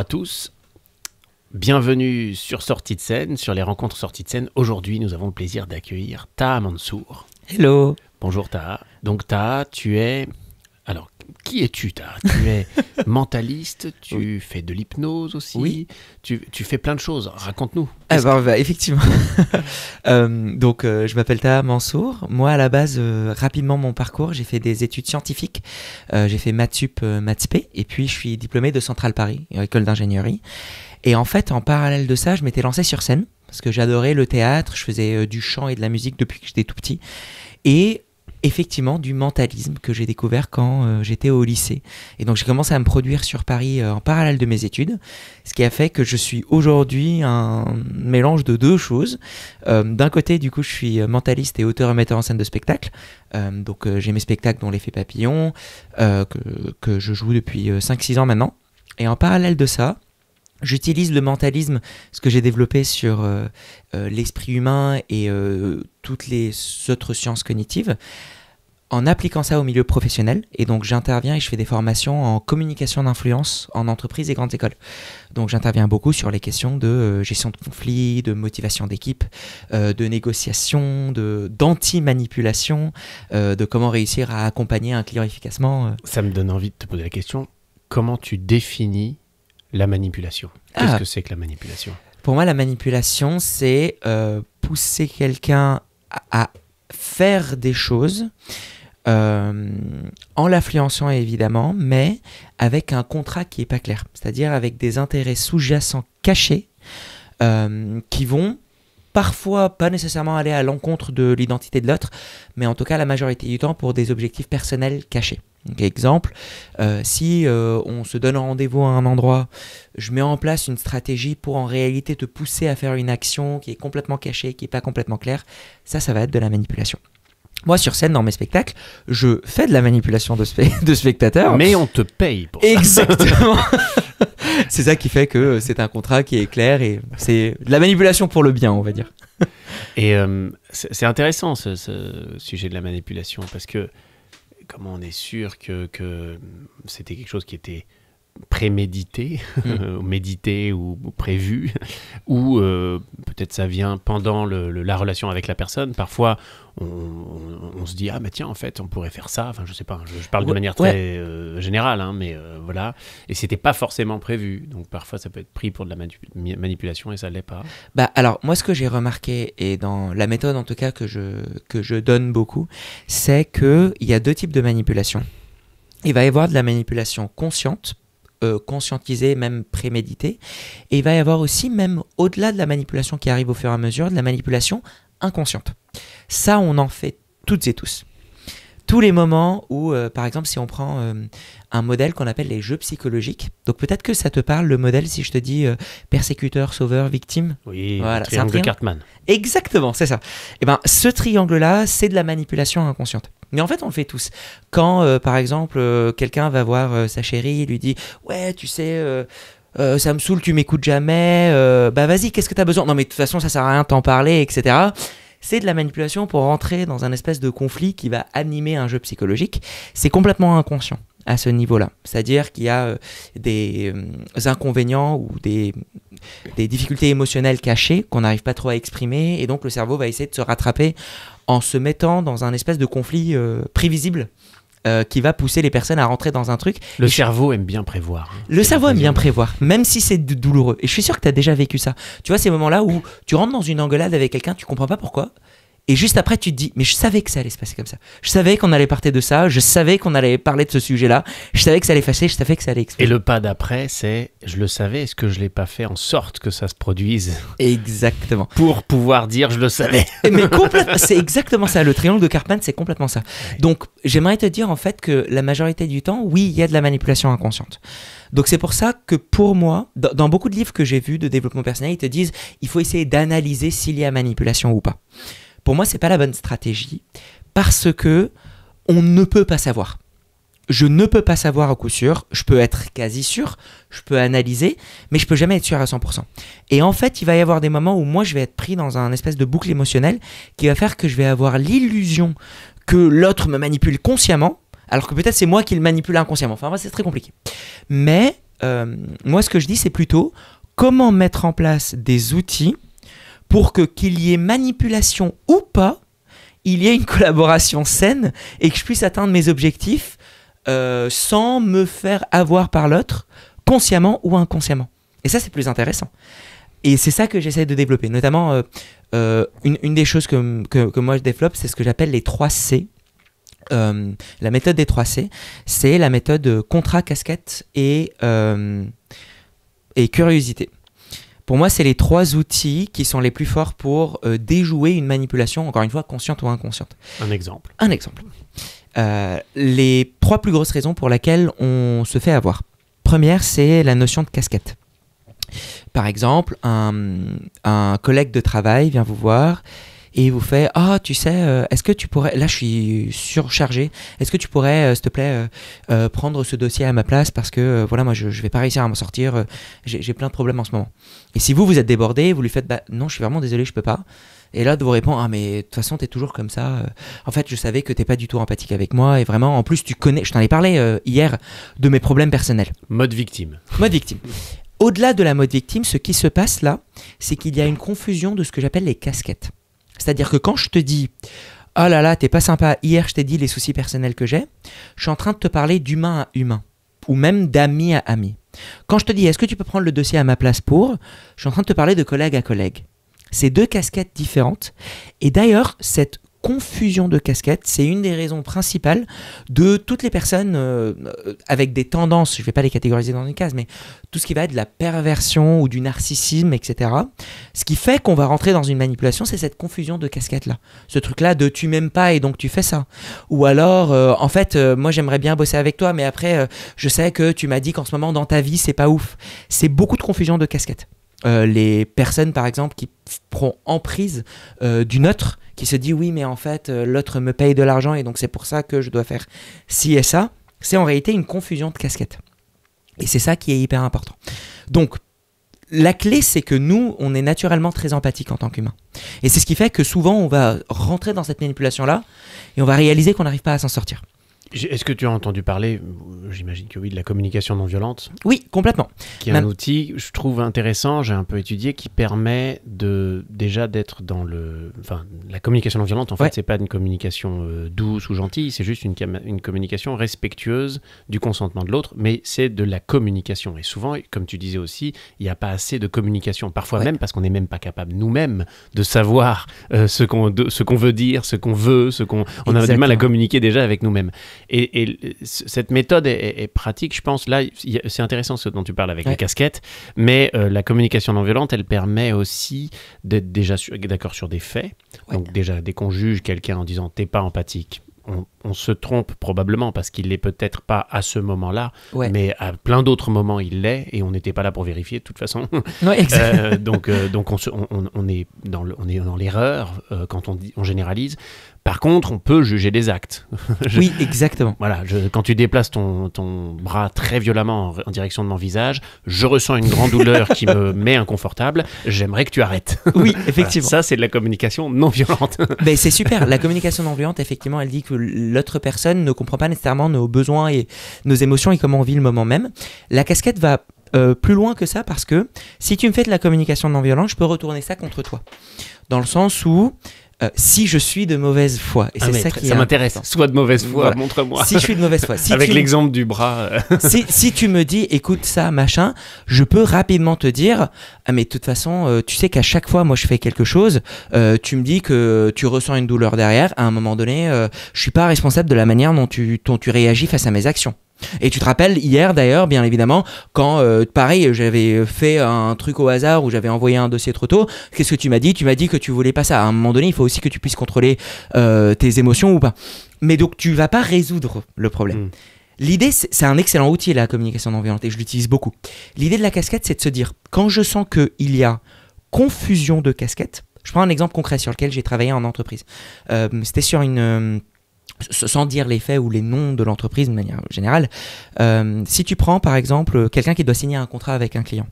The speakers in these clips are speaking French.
tous. Bienvenue sur Sortie de scène, sur les rencontres Sortie de scène. Aujourd'hui, nous avons le plaisir d'accueillir Taha Mansour. Hello. Bonjour Taha. Donc Taha, tu es... Alors, qui es-tu Taha? Tu es mentaliste, tu fais de l'hypnose aussi, oui. Tu fais plein de choses. Raconte-nous. Effectivement. Je m'appelle Taha Mansour. Moi, à la base, rapidement mon parcours, j'ai fait des études scientifiques. J'ai fait Maths Sup, Maths P, et puis je suis diplômé de Centrale Paris, école d'ingénierie. Et en fait, en parallèle de ça, je m'étais lancé sur scène parce que j'adorais le théâtre. Je faisais du chant et de la musique depuis que j'étais tout petit. Et effectivement, du mentalisme que j'ai découvert quand j'étais au lycée. Et donc, j'ai commencé à me produire sur Paris en parallèle de mes études, ce qui a fait que je suis aujourd'hui un mélange de deux choses. D'un côté, du coup, je suis mentaliste et auteur et metteur en scène de spectacles. J'ai mes spectacles dont l'effet papillon, que je joue depuis 5-6 ans maintenant. Et en parallèle de ça, j'utilise le mentalisme, ce que j'ai développé sur l'esprit humain et toutes les autres sciences cognitives, en appliquant ça au milieu professionnel. Et donc j'interviens et je fais des formations en communication d'influence en entreprise et grandes écoles. Donc j'interviens beaucoup sur les questions de gestion de conflits, de motivation d'équipe, de négociation, d'anti-manipulation, de comment réussir à accompagner un client efficacement. Ça me donne envie de te poser la question, comment tu définis la manipulation? Qu'est-ce que c'est que la manipulation? Pour moi, la manipulation, c'est pousser quelqu'un à faire des choses en l'influençant évidemment, mais avec un contrat qui n'est pas clair. C'est-à-dire avec des intérêts sous-jacents cachés qui vont parfois pas nécessairement aller à l'encontre de l'identité de l'autre, mais en tout cas la majorité du temps pour des objectifs personnels cachés. Donc, exemple, si on se donne rendez-vous à un endroit, je mets en place une stratégie pour en réalité te pousser à faire une action qui est complètement cachée, qui n'est pas complètement claire, ça va être de la manipulation. Moi, sur scène, dans mes spectacles, je fais de la manipulation de spectateurs. Mais on te paye pour ça. Exactement. C'est ça qui fait que c'est un contrat qui est clair et c'est de la manipulation pour le bien, on va dire. Et c'est intéressant ce sujet de la manipulation parce que comment on est sûr que c'était quelque chose qui était prémédité, médité ou prévu, ou peut-être ça vient pendant la relation avec la personne. Parfois, on se dit « Ah, mais tiens, en fait, on pourrait faire ça. » Enfin, je sais pas, je parle de manière très générale, hein, mais voilà. Et c'était pas forcément prévu. Donc, parfois, ça peut être pris pour de la manipulation et ça l'est pas. Alors, moi, ce que j'ai remarqué, et dans la méthode, en tout cas, que je donne beaucoup, c'est qu'il y a deux types de manipulation. Il va y avoir de la manipulation consciente, conscientisée, même préméditée, et il va y avoir aussi, même au-delà de la manipulation qui arrive au fur et à mesure, de la manipulation inconsciente. Ça, on en fait toutes et tous. Tous les moments où, par exemple, si on prend un modèle qu'on appelle les jeux psychologiques, donc peut-être que ça te parle, le modèle, si je te dis persécuteur, sauveur, victime. Oui, voilà, triangle de Cartman. Exactement, c'est ça. Et ben, ce triangle-là, c'est de la manipulation inconsciente. Mais en fait, on le fait tous. Quand, par exemple, quelqu'un va voir sa chérie, il lui dit « Ouais, tu sais... ça me saoule, tu m'écoutes jamais, vas-y, qu'est-ce que t'as besoin? Non mais de toute façon ça sert à rien de t'en parler, etc. » C'est de la manipulation pour rentrer dans un espèce de conflit qui va animer un jeu psychologique. C'est complètement inconscient à ce niveau-là. C'est-à-dire qu'il y a des inconvénients ou des difficultés émotionnelles cachées qu'on n'arrive pas trop à exprimer, et donc le cerveau va essayer de se rattraper en se mettant dans un espèce de conflit prévisible. Qui va pousser les personnes à rentrer dans un truc. Le cerveau aime bien prévoir. Le cerveau aime bien prévoir, même si c'est douloureux. Et je suis sûr que tu as déjà vécu ça. Tu vois, ces moments-là où tu rentres dans une engueulade avec quelqu'un, tu comprends pas pourquoi. Et juste après, tu te dis, mais je savais que ça allait se passer comme ça. Je savais qu'on allait partir de ça, je savais qu'on allait parler de ce sujet-là, je savais que ça allait fâcher, je savais que ça allait exploser. Et le pas d'après, c'est, je le savais, est-ce que je l'ai pas fait en sorte que ça se produise? Exactement. Pour pouvoir dire, je le savais. Mais complètement, c'est exactement ça. Le triangle de Cartman, c'est complètement ça. Ouais. Donc, j'aimerais te dire en fait que la majorité du temps, oui, il y a de la manipulation inconsciente. Donc c'est pour ça que pour moi, dans beaucoup de livres que j'ai vus de développement personnel, ils te disent, il faut essayer d'analyser s'il y a manipulation ou pas. Pour moi, c'est pas la bonne stratégie parce que on ne peut pas savoir. Je ne peux pas savoir à coup sûr, je peux être quasi sûr, je peux analyser, mais je peux jamais être sûr à 100%. Et en fait, il va y avoir des moments où moi, je vais être pris dans un espèce de boucle émotionnelle qui va faire que je vais avoir l'illusion que l'autre me manipule consciemment, alors que peut-être c'est moi qui le manipule inconsciemment. Enfin, c'est très compliqué. Mais moi ce que je dis c'est plutôt comment mettre en place des outils pour qu'il y ait manipulation ou pas, il y ait une collaboration saine et que je puisse atteindre mes objectifs sans me faire avoir par l'autre, consciemment ou inconsciemment. Et ça, c'est plus intéressant. Et c'est ça que j'essaie de développer. Notamment, une des choses que moi je développe, c'est ce que j'appelle les 3 C. La méthode des 3 C, c'est la méthode contrat, casquette et curiosité. Pour moi, c'est les 3 outils qui sont les plus forts pour déjouer une manipulation, encore une fois, consciente ou inconsciente. Un exemple. Les 3 plus grosses raisons pour lesquelles on se fait avoir. Première, c'est la notion de casquette. Par exemple, un collègue de travail vient vous voir et il vous fait « Ah, tu sais, est-ce que tu pourrais... Là, je suis surchargé. Est-ce que tu pourrais, s'il te plaît, prendre ce dossier à ma place parce que, voilà, moi, je vais pas réussir à m'en sortir. J'ai plein de problèmes en ce moment. » Et si vous êtes débordé, vous lui faites « Non, je suis vraiment désolé, je peux pas. » Et là, de vous répondre « Ah, mais de toute façon, t'es toujours comme ça. En fait, je savais que t'es pas du tout empathique avec moi. Et vraiment, en plus, tu connais... Je t'en ai parlé hier de mes problèmes personnels. » Mode victime. Mode victime. Au-delà de la mode victime, ce qui se passe là, c'est qu'il y a une confusion de ce que j'appelle les casquettes. C'est-à-dire que quand je te dis « Oh là là, t'es pas sympa, hier je t'ai dit les soucis personnels que j'ai », je suis en train de te parler d'humain à humain, ou même d'ami à ami. Quand je te dis « Est-ce que tu peux prendre le dossier à ma place pour », je suis en train de te parler de collègue à collègue. C'est 2 casquettes différentes. Et d'ailleurs, cette confusion de casquettes, c'est une des raisons principales de toutes les personnes avec des tendances, je ne vais pas les catégoriser dans une case, mais tout ce qui va être de la perversion ou du narcissisme, etc. Ce qui fait qu'on va rentrer dans une manipulation, c'est cette confusion de casquettes-là. Ce truc-là de tu m'aimes pas et donc tu fais ça. Ou alors, en fait, moi j'aimerais bien bosser avec toi, mais après, je sais que tu m'as dit qu'en ce moment dans ta vie, c'est pas ouf. C'est beaucoup de confusion de casquettes. Les personnes, par exemple, qui prennent emprise d'une autre, qui se dit oui, mais en fait, l'autre me paye de l'argent et donc c'est pour ça que je dois faire ci et ça, c'est en réalité une confusion de casquettes. Et c'est ça qui est hyper important. Donc, la clé, c'est que nous, on est naturellement très empathique en tant qu'humain. Et c'est ce qui fait que souvent, on va rentrer dans cette manipulation-là et on va réaliser qu'on n'arrive pas à s'en sortir. Est-ce que tu as entendu parler, j'imagine que oui, de la communication non violente ? Oui, complètement. Qui est un outil, je trouve intéressant, j'ai un peu étudié, qui permet déjà d'être dans le... Enfin, la communication non violente, en fait, c'est pas une communication douce ou gentille, c'est juste une communication respectueuse du consentement de l'autre, mais c'est de la communication. Et souvent, comme tu disais aussi, il n'y a pas assez de communication. Parfois même parce qu'on n'est même pas capable nous-mêmes de savoir ce qu'on veut dire, ce qu'on veut, on a du mal à communiquer déjà avec nous-mêmes. Et cette méthode est pratique, je pense. Là, c'est intéressant ce dont tu parles avec les casquettes, mais la communication non violente, elle permet aussi d'être déjà d'accord sur des faits. Donc déjà, dès qu'on juge quelqu'un en disant « t'es pas empathique », on se trompe probablement parce qu'il l'est peut-être pas à ce moment-là, mais à plein d'autres moments il l'est et on n'était pas là pour vérifier de toute façon. Donc on est dans l'erreur quand on généralise. Par contre, on peut juger des actes. Oui, exactement. Voilà, quand tu déplaces ton bras très violemment en direction de mon visage, je ressens une grande douleur qui me met inconfortable. J'aimerais que tu arrêtes. Oui, effectivement. Voilà, ça, c'est de la communication non violente. Ben, c'est super. La communication non violente, effectivement, elle dit que l'autre personne ne comprend pas nécessairement nos besoins et nos émotions et comment on vit le moment même. La casquette va plus loin que ça parce que si tu me fais de la communication non violente, je peux retourner ça contre toi. Dans le sens où si je suis de mauvaise foi, et c'est ça qui ça m'intéresse, soit de mauvaise foi, voilà. montre-moi. Si je suis de mauvaise foi, avec l'exemple du bras. si tu me dis, écoute ça, machin, je peux rapidement te dire, mais de toute façon, tu sais qu'à chaque fois, moi je fais quelque chose, tu me dis que tu ressens une douleur derrière, à un moment donné, je suis pas responsable de la manière dont tu réagis face à mes actions. Et tu te rappelles hier d'ailleurs, bien évidemment, quand pareil, j'avais fait un truc au hasard où j'avais envoyé un dossier trop tôt. Qu'est-ce que tu m'as dit ? Tu m'as dit que tu voulais pas ça. À un moment donné, il faut aussi que tu puisses contrôler tes émotions ou pas. Mais donc tu vas pas résoudre le problème. L'idée, c'est un excellent outil, la communication non violente, et je l'utilise beaucoup. L'idée de la casquette, c'est de se dire, quand je sens qu'il y a confusion de casquettes, je prends un exemple concret sur lequel j'ai travaillé en entreprise. C'était sur sans dire les faits ou les noms de l'entreprise de manière générale, si tu prends par exemple quelqu'un qui doit signer un contrat avec un client,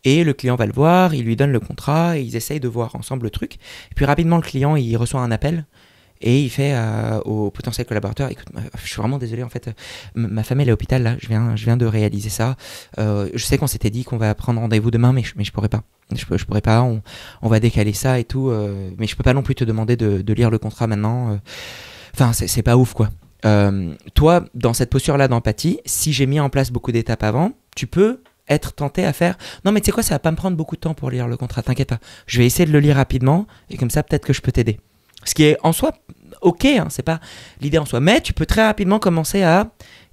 et le client va le voir, il lui donne le contrat, et ils essayent de voir ensemble le truc, et puis rapidement le client il reçoit un appel, Et il fait au potentiel collaborateur, écoute, je suis vraiment désolé, en fait, ma femme elle est à l'hôpital, là, je viens de réaliser ça. Je sais qu'on s'était dit qu'on va prendre rendez-vous demain, mais je pourrais pas. Je pourrais pas, on va décaler ça et tout, mais je peux pas non plus te demander de lire le contrat maintenant. Enfin, c'est pas ouf, quoi. Toi, dans cette posture-là d'empathie, si j'ai mis en place beaucoup d'étapes avant, tu peux être tenté à faire non mais tu sais quoi, ça va pas me prendre beaucoup de temps pour lire le contrat, t'inquiète pas, je vais essayer de le lire rapidement et comme ça peut-être que je peux t'aider, ce qui est en soi ok, hein, c'est pas l'idée en soi, mais tu peux très rapidement commencer à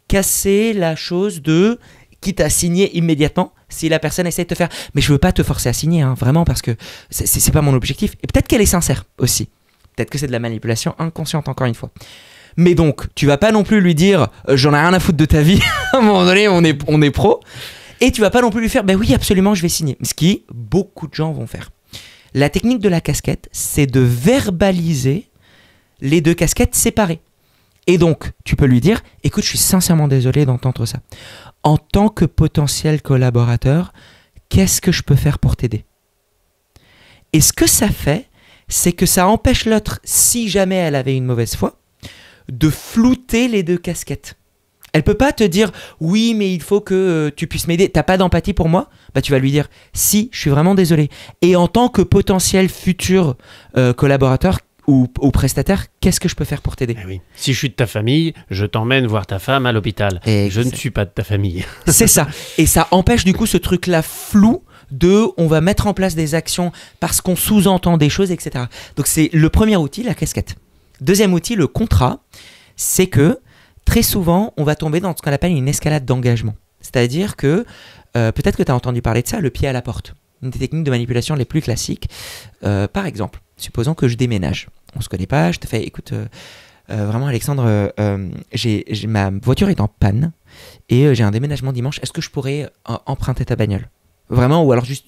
casser la chose de quitte à signer immédiatement si la personne essaie de te faire mais je veux pas te forcer à signer, hein, vraiment, parce que c'est pas mon objectif, et peut-être qu'elle est sincère aussi, peut-être que c'est de la manipulation inconsciente encore une fois. Mais donc tu vas pas non plus lui dire j'en ai rien à foutre de ta vie à un moment donné, on est pro. Et tu vas pas non plus lui faire, ben oui, absolument, je vais signer. Ce qui, beaucoup de gens vont faire. La technique de la casquette, c'est de verbaliser les deux casquettes séparées. Et donc, tu peux lui dire, écoute, je suis sincèrement désolé d'entendre ça. En tant que potentiel collaborateur, qu'est-ce que je peux faire pour t'aider ? Et ce que ça fait, c'est que ça empêche l'autre, si jamais elle avait une mauvaise foi, de flouter les deux casquettes. Elle peut pas te dire oui mais il faut que tu puisses m'aider, t'as pas d'empathie pour moi, bah tu vas lui dire si, je suis vraiment désolé, et en tant que potentiel futur collaborateur ou prestataire, qu'est-ce que je peux faire pour t'aider ? Oui. Si je suis de ta famille, je t'emmène voir ta femme à l'hôpital. Je ne suis pas de ta famille. C'est ça, et ça empêche du coup ce truc là flou de on va mettre en place des actions parce qu'on sous-entend des choses, etc. Donc c'est le premier outil, la casquette. Deuxième outil, le contrat, c'est que très souvent, on va tomber dans ce qu'on appelle une escalade d'engagement. C'est-à-dire que, peut-être que tu as entendu parler de ça, le pied à la porte. Une des techniques de manipulation les plus classiques. Par exemple, supposons que je déménage. On ne se connaît pas, je te fais, écoute, vraiment Alexandre, ma voiture est en panne et j'ai un déménagement dimanche. Est-ce que je pourrais emprunter ta bagnole ? Vraiment, ou alors juste,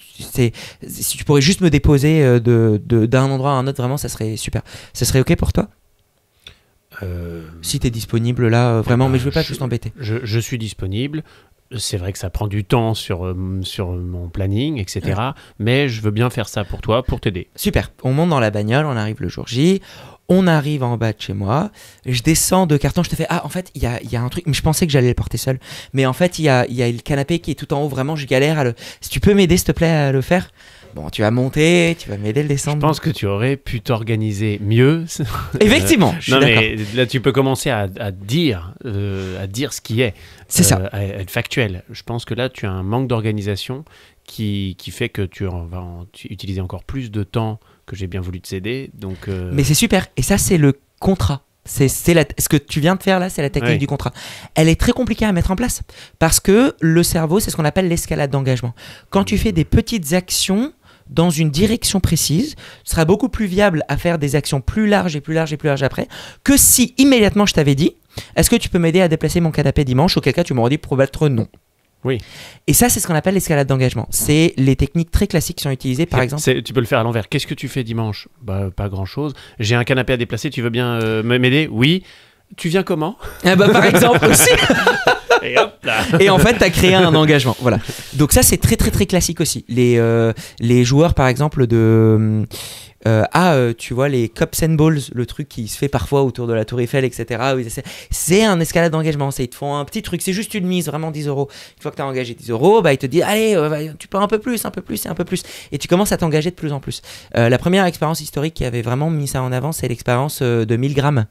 si tu pourrais juste me déposer d'un endroit à un autre, vraiment, ça serait super. Ça serait OK pour toi ? Si t'es disponible là, vraiment, mais je veux pas juste t'embêter. Je suis disponible. C'est vrai que ça prend du temps sur mon planning, etc. Ouais. Mais je veux bien faire ça pour toi, pour t'aider. Super. On monte dans la bagnole, on arrive le jour J. On arrive en bas de chez moi. Je descends de carton. Je te fais en fait, il y a un truc. Mais je pensais que j'allais le porter seul. Mais en fait, il y a le canapé qui est tout en haut. Vraiment, je galère si tu peux m'aider, s'il te plaît, à le faire. Bon, tu vas monter, tu vas m'aider à le descendre. Je pense que tu aurais pu t'organiser mieux. Effectivement, je suis d'accord. Mais là, tu peux commencer à dire ce qui est. C'est ça. À être factuel. Je pense que là, tu as un manque d'organisation qui fait que tu vas utiliser encore plus de temps que j'ai bien voulu te céder. Donc, Mais c'est super. Et ça, c'est le contrat. Ce que tu viens de faire là, c'est la technique du contrat. Elle est très compliquée à mettre en place parce que le cerveau, c'est ce qu'on appelle l'escalade d'engagement. Quand tu fais des petites actions dans une direction précise, ce sera beaucoup plus viable à faire des actions plus larges et plus larges et plus larges après que si immédiatement je t'avais dit est-ce que tu peux m'aider à déplacer mon canapé dimanche, auquel cas tu m'aurais dit probablement non. Oui. Et ça, c'est ce qu'on appelle l'escalade d'engagement. C'est les techniques très classiques qui sont utilisées, par exemple. Tu peux le faire à l'envers. Qu'est-ce que tu fais dimanche ? Bah, pas grand-chose. J'ai un canapé à déplacer, tu veux bien m'aider ? Oui. Tu viens comment ? Par exemple aussi. Et hop là. Et en fait, tu as créé un engagement. Voilà. Donc ça, c'est très très très classique aussi. Les joueurs, par exemple, tu vois, les Cups and Balls, le truc qui se fait parfois autour de la Tour Eiffel, etc. C'est un escalade d'engagement. Ils te font un petit truc, c'est juste une mise, vraiment 10 €. Une fois que tu as engagé 10 €, bah, ils te disent allez, tu peux un peu plus, et un peu plus. Et tu commences à t'engager de plus en plus. La première expérience historique qui avait vraiment mis ça en avant, c'est l'expérience de Milgram,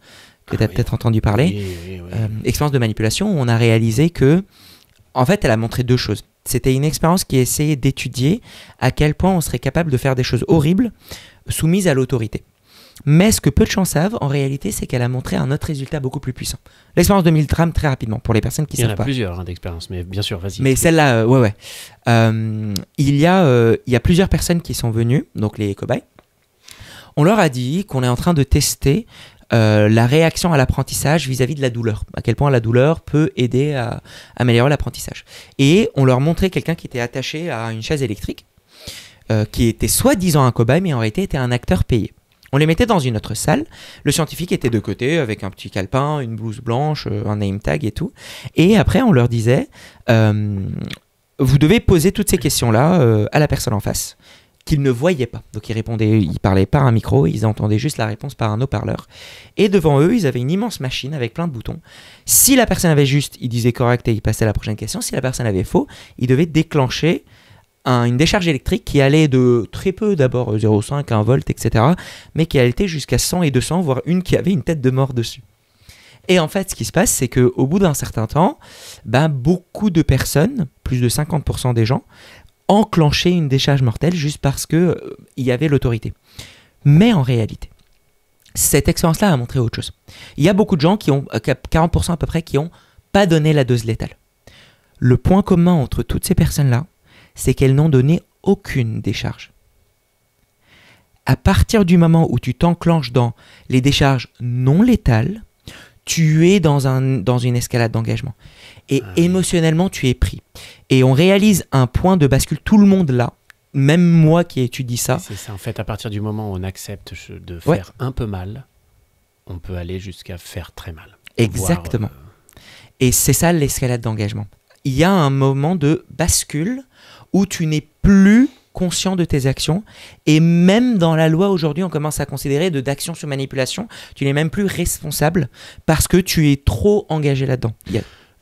que tu as peut-être entendu parler. Oui. Expérience de manipulation où on a réalisé que, en fait, elle a montré deux choses. C'était une expérience qui essayait d'étudier à quel point on serait capable de faire des choses horribles soumises à l'autorité. Mais ce que peu de gens savent, en réalité, c'est qu'elle a montré un autre résultat beaucoup plus puissant. L'expérience de Milgram, très rapidement, pour les personnes qui ne savent pas. Il y en a plusieurs d'expériences, mais bien sûr, vas-y. Mais celle-là, ouais. Il y a plusieurs personnes qui sont venues, donc les cobayes. On leur a dit qu'on est en train de tester la réaction à l'apprentissage vis-à-vis de la douleur. À quel point la douleur peut aider à améliorer l'apprentissage. Et on leur montrait quelqu'un qui était attaché à une chaise électrique, qui était soi-disant un cobaye, mais en réalité était un acteur payé. On les mettait dans une autre salle. Le scientifique était de côté avec un petit calepin, une blouse blanche, un name tag et tout. Et après, on leur disait vous devez poser toutes ces questions-là à la personne en face. qu'ils ne voyaient pas. Donc ils parlaient par un micro, ils entendaient juste la réponse par un haut-parleur. Et devant eux, ils avaient une immense machine avec plein de boutons. Si la personne avait juste, ils disaient correct et ils passaient à la prochaine question. Si la personne avait faux, ils devaient déclencher une décharge électrique qui allait de très peu, d'abord 0,5 à 1 volt, etc., mais qui allait jusqu'à 100 et 200, voire une qui avait une tête de mort dessus. Et en fait, ce qui se passe, c'est qu'au bout d'un certain temps, beaucoup de personnes, plus de 50% des gens, enclenchaient une décharge mortelle juste parce qu'il y avait l'autorité. Mais en réalité, cette expérience-là a montré autre chose. Il y a beaucoup de gens qui ont, 40% à peu près, qui n'ont pas donné la dose létale. Le point commun entre toutes ces personnes-là, c'est qu'elles n'ont donné aucune décharge. À partir du moment où tu t'enclenches dans les décharges non létales, tu es dans une escalade d'engagement. Et émotionnellement, tu es pris. Et on réalise un point de bascule, tout le monde là, même moi qui étudie ça. C'est ça, en fait, à partir du moment où on accepte de faire un peu mal, on peut aller jusqu'à faire très mal. Exactement. Et c'est ça l'escalade d'engagement. Il y a un moment de bascule où tu n'es plus conscient de tes actions, et même dans la loi aujourd'hui on commence à considérer d'action sur manipulation, tu n'es même plus responsable parce que tu es trop engagé là-dedans.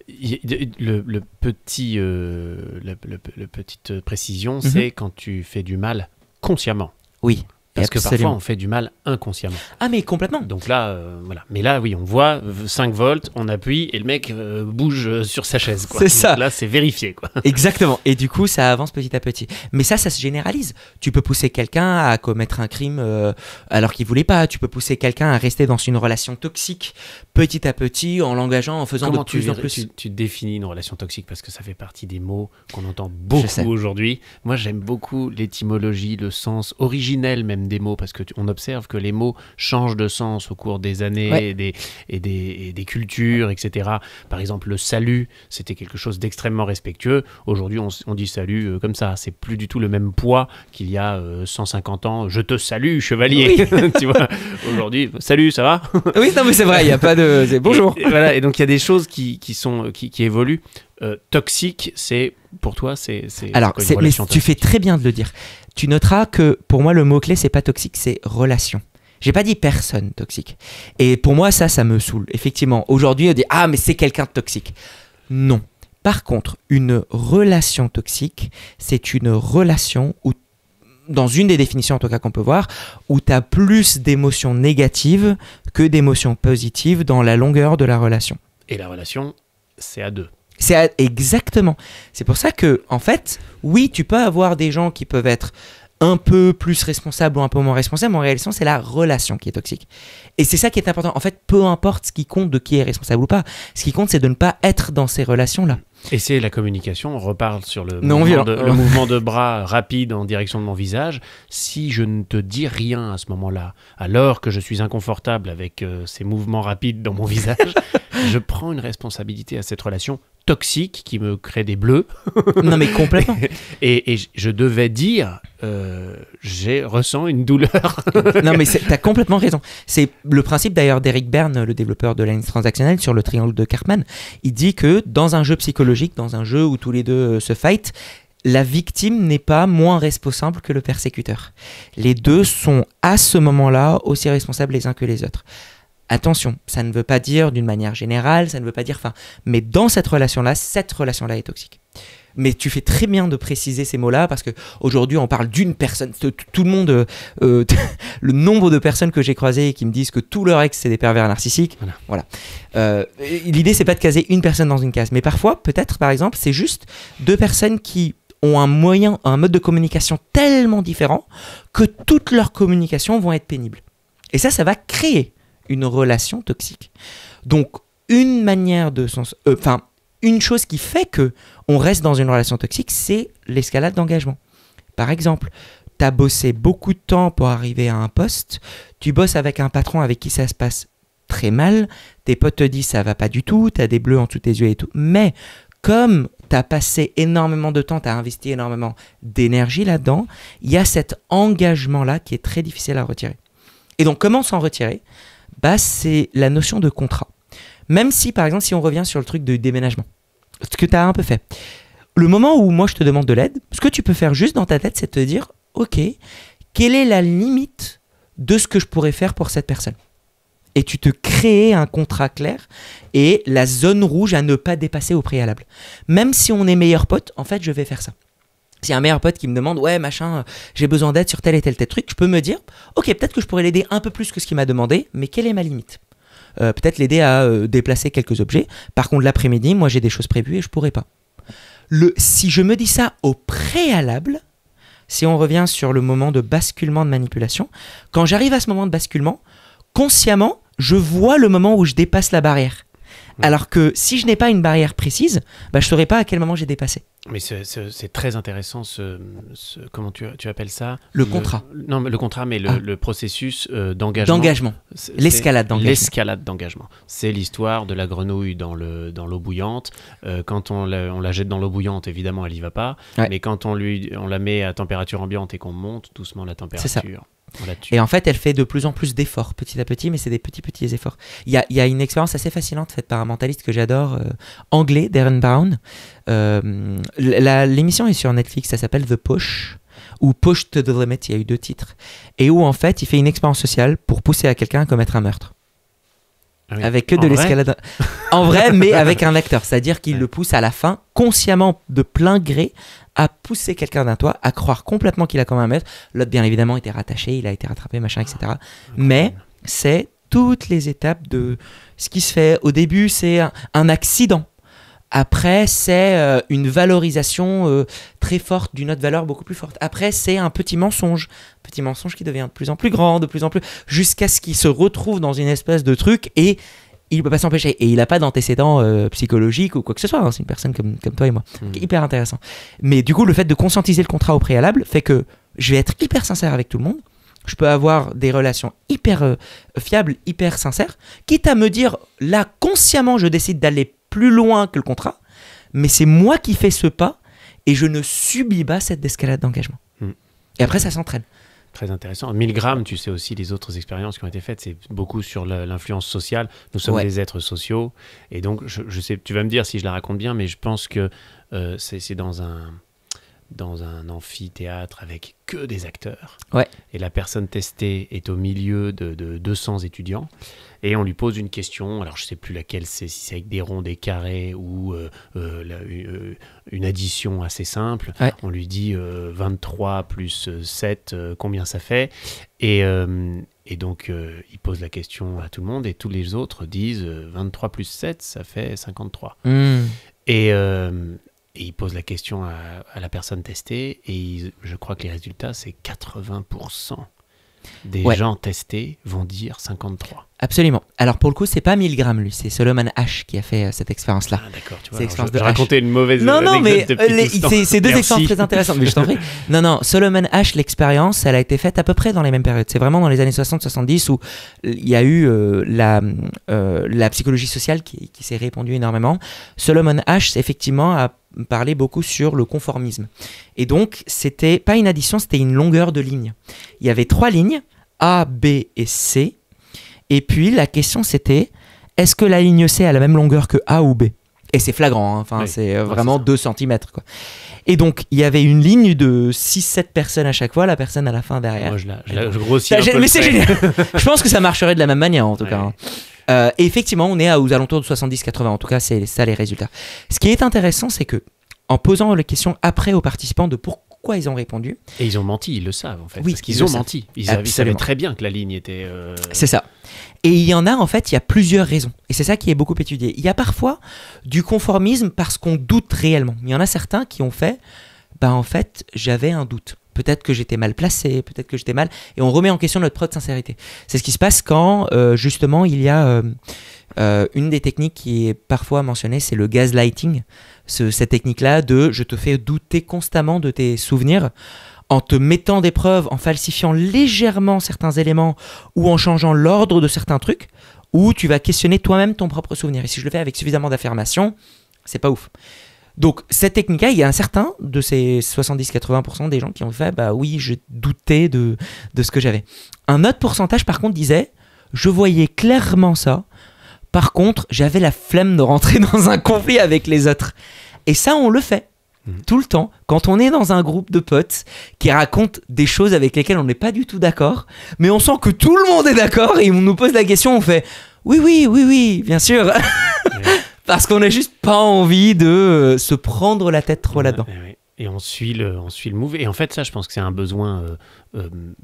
La petite précision, c'est quand tu fais du mal consciemment. Oui. Parce que parfois, on fait du mal inconsciemment. Ah, mais complètement. Donc là, voilà. Mais là, oui, on voit 5 volts, on appuie et le mec bouge sur sa chaise, quoi. C'est ça. Donc là, c'est vérifié, quoi. Exactement. Et du coup, ça avance petit à petit. Mais ça se généralise. Tu peux pousser quelqu'un à commettre un crime alors qu'il ne voulait pas. Tu peux pousser quelqu'un à rester dans une relation toxique petit à petit en l'engageant, en faisant de plus en plus. Tu définis une relation toxique parce que ça fait partie des mots qu'on entend beaucoup aujourd'hui. Moi, j'aime beaucoup l'étymologie, le sens originel même des mots, parce qu'on observe que les mots changent de sens au cours des années et des cultures, etc. Par exemple, le salut, c'était quelque chose d'extrêmement respectueux. Aujourd'hui, on dit salut comme ça. C'est plus du tout le même poids qu'il y a 150 ans. Je te salue, chevalier. Oui. Tu vois, aujourd'hui, salut, ça va? Oui, non, mais c'est vrai, il n'y a pas de... C'est bonjour. Et voilà, et donc il y a des choses qui évoluent. Toxique, c'est pour toi, c'est alors, mais tu fais très bien de le dire. Tu noteras que pour moi, le mot-clé, c'est pas toxique, c'est relation. J'ai pas dit personne toxique. Et pour moi, ça me saoule. Effectivement, aujourd'hui, on dit « Ah, mais c'est quelqu'un de toxique ». Non. Par contre, une relation toxique, c'est une relation où, dans une des définitions en tout cas qu'on peut voir, où tu as plus d'émotions négatives que d'émotions positives dans la longueur de la relation. Et la relation, c'est à deux. Exactement. C'est pour ça que, en fait, oui, tu peux avoir des gens qui peuvent être un peu plus responsables ou un peu moins responsables, mais en réalité, c'est la relation qui est toxique. Et c'est ça qui est important. En fait, peu importe ce qui compte de qui est responsable ou pas, ce qui compte, c'est de ne pas être dans ces relations-là. Et c'est la communication, on reparle sur le mouvement de bras rapide en direction de mon visage. Si je ne te dis rien à ce moment-là, alors que je suis inconfortable avec ces mouvements rapides dans mon visage, je prends une responsabilité à cette relation toxique qui me crée des bleus. Non mais complètement. Et je devais dire, ressens une douleur. Non mais t'as complètement raison. C'est le principe d'ailleurs d'Eric Berne, le développeur de l'analyse transactionnelle, sur le triangle de Karpman. Il dit que dans un jeu psychologique, dans un jeu où tous les deux se fight, la victime n'est pas moins responsable que le persécuteur. Les deux sont à ce moment-là aussi responsables les uns que les autres. Attention, ça ne veut pas dire d'une manière générale, ça ne veut pas dire... mais dans cette relation-là est toxique. Mais tu fais très bien de préciser ces mots-là parce qu'aujourd'hui, on parle d'une personne. Tout le monde... le nombre de personnes que j'ai croisées qui me disent que tous leurs ex, c'est des pervers narcissiques. Voilà. L'idée, c'est pas de caser une personne dans une case. Mais parfois, peut-être, par exemple, c'est juste deux personnes qui ont un mode de communication tellement différent que toutes leurs communications vont être pénibles. Et ça va créer une relation toxique. Donc, une manière de... une chose qui fait que on reste dans une relation toxique, c'est l'escalade d'engagement. Par exemple, tu as bossé beaucoup de temps pour arriver à un poste, tu bosses avec un patron avec qui ça se passe très mal, tes potes te disent ça va pas du tout, tu as des bleus en dessous de tes yeux et tout, mais comme tu as passé énormément de temps, tu as investi énormément d'énergie là-dedans, il y a cet engagement-là qui est très difficile à retirer. Et donc, comment s'en retirer ? C'est la notion de contrat. Même si, par exemple, si on revient sur le truc de déménagement, ce que tu as un peu fait, le moment où moi je te demande de l'aide, ce que tu peux faire juste dans ta tête, c'est te dire ok, quelle est la limite de ce que je pourrais faire pour cette personne ? Et tu te crées un contrat clair et la zone rouge à ne pas dépasser au préalable. Même si on est meilleurs potes, en fait, je vais faire ça. S'il y a un meilleur pote qui me demande, ouais, machin, j'ai besoin d'aide sur tel et tel truc, je peux me dire, ok, peut-être que je pourrais l'aider un peu plus que ce qu'il m'a demandé, mais quelle est ma limite ? Peut-être l'aider à déplacer quelques objets. Par contre, l'après-midi, moi, j'ai des choses prévues et je pourrais pas. Si je me dis ça au préalable, si on revient sur le moment de basculement de manipulation, quand j'arrive à ce moment de basculement, consciemment, je vois le moment où je dépasse la barrière. Alors que si je n'ai pas une barrière précise, je ne saurais pas à quel moment j'ai dépassé. Mais c'est très intéressant, comment tu appelles ça ? Le contrat. Non, le contrat, mais le processus d'engagement. D'engagement. L'escalade d'engagement. L'escalade d'engagement. C'est l'histoire de la grenouille dans l'eau bouillante. Quand on la jette dans l'eau bouillante, évidemment, elle n'y va pas. Ouais. Mais quand on la met à température ambiante et qu'on monte doucement la température... Et en fait, elle fait de plus en plus d'efforts, petit à petit, mais c'est des petits efforts. Il y a une expérience assez fascinante faite par un mentaliste que j'adore, anglais, Darren Brown. L'émission est sur Netflix, ça s'appelle The Push, ou Push to the Limit, il y a eu 2 titres. Et où en fait, il fait une expérience sociale pour pousser à quelqu'un à commettre un meurtre. Ah oui. Avec que de l'escalade. En vrai, mais avec un acteur. C'est-à-dire qu'il le pousse à la fin, consciemment, de plein gré, à pousser quelqu'un d'un toit, à croire complètement qu'il a commis un meurtre. L'autre, bien évidemment, était rattaché, il a été rattrapé, machin, etc. Mais c'est toutes les étapes de ce qui se fait. Au début, c'est un accident. Après, c'est une valorisation très forte d'une autre valeur beaucoup plus forte. Après, c'est un petit mensonge qui devient de plus en plus grand, de plus en plus, jusqu'à ce qu'il se retrouve dans une espèce de truc et il ne peut pas s'empêcher. Et il n'a pas d'antécédents psychologiques ou quoi que ce soit. Hein. C'est une personne comme toi et moi. Hyper intéressant. Mais du coup, le fait de conscientiser le contrat au préalable fait que je vais être hyper sincère avec tout le monde. Je peux avoir des relations hyper fiables, hyper sincères, quitte à me dire, là, consciemment, je décide d'aller plus loin que le contrat, mais c'est moi qui fais ce pas et je ne subis pas cette escalade d'engagement. Et après, ça s'entraîne. Très intéressant. Milgram, tu sais aussi les autres expériences qui ont été faites, c'est beaucoup sur l'influence sociale. Nous sommes des êtres sociaux. Et donc, je sais, tu vas me dire si je la raconte bien, mais je pense que c'est dans un amphithéâtre avec que des acteurs. Ouais. Et la personne testée est au milieu de 200 étudiants. Et on lui pose une question, alors je ne sais plus laquelle c'est, si c'est avec des ronds, des carrés ou une addition assez simple. Ouais. On lui dit 23 plus 7, combien ça fait ? Et donc, il pose la question à tout le monde et tous les autres disent 23 plus 7, ça fait 53. Et il pose la question à la personne testée et je crois que les résultats, c'est 80% des gens testés vont dire 53. Absolument. Alors pour le coup, c'est pas Milgram lui, c'est Solomon Asch qui a fait cette expérience-là. Ah d'accord, tu vois. Je racontais une mauvaise anecdote mais c'est 2 expériences très intéressantes, mais je t'en prie. Non, Solomon Asch, l'expérience, elle a été faite à peu près dans les mêmes périodes. C'est vraiment dans les années 60-70 où il y a eu la psychologie sociale qui s'est répandue énormément. Solomon Asch, effectivement, a parlé beaucoup sur le conformisme. Et donc, c'était pas une addition, c'était une longueur de ligne. Il y avait 3 lignes, A, B et C. Et puis, la question, c'était, est-ce que la ligne C a la même longueur que A ou B ? Et c'est flagrant, hein. Enfin, oui, c'est vraiment 2 cm. Quoi. Et donc, il y avait une ligne de 6-7 personnes à chaque fois, la personne à la fin derrière. Moi, je grossis un peu. Mais c'est génial. Je pense que ça marcherait de la même manière, en tout cas. Et effectivement, on est aux alentours de 70-80. En tout cas, c'est ça les résultats. Ce qui est intéressant, c'est que en posant les questions après aux participants de pourquoi ils ont répondu. Et ils ont menti, ils le savent en fait. Oui, parce qu'ils ont menti. Ils savaient très bien que la ligne était... C'est ça. Et il y en a, en fait, il y a plusieurs raisons. Et c'est ça qui est beaucoup étudié. Il y a parfois du conformisme parce qu'on doute réellement. Il y en a certains qui ont fait, en fait, j'avais un doute. Peut-être que j'étais mal placé, peut-être que j'étais mal... Et on remet en question notre propre sincérité. C'est ce qui se passe quand, justement, il y a... une des techniques qui est parfois mentionnée, c'est le gaslighting. Cette technique-là de je te fais douter constamment de tes souvenirs en te mettant des preuves, en falsifiant légèrement certains éléments ou en changeant l'ordre de certains trucs, où tu vas questionner toi-même ton propre souvenir. Et si je le fais avec suffisamment d'affirmation, c'est pas ouf. Donc cette technique-là, il y a un certain de ces 70-80% des gens qui ont fait oui, je doutais de ce que j'avais. Un autre pourcentage par contre disait je voyais clairement ça. Par contre, j'avais la flemme de rentrer dans un conflit avec les autres. Et ça, on le fait. Tout le temps, quand on est dans un groupe de potes qui racontent des choses avec lesquelles on n'est pas du tout d'accord, mais on sent que tout le monde est d'accord et on nous pose la question, on fait oui, bien sûr. Parce qu'on n'a juste pas envie de se prendre la tête trop là-dedans. Et on suit le move. Et en fait, ça, je pense que c'est un besoin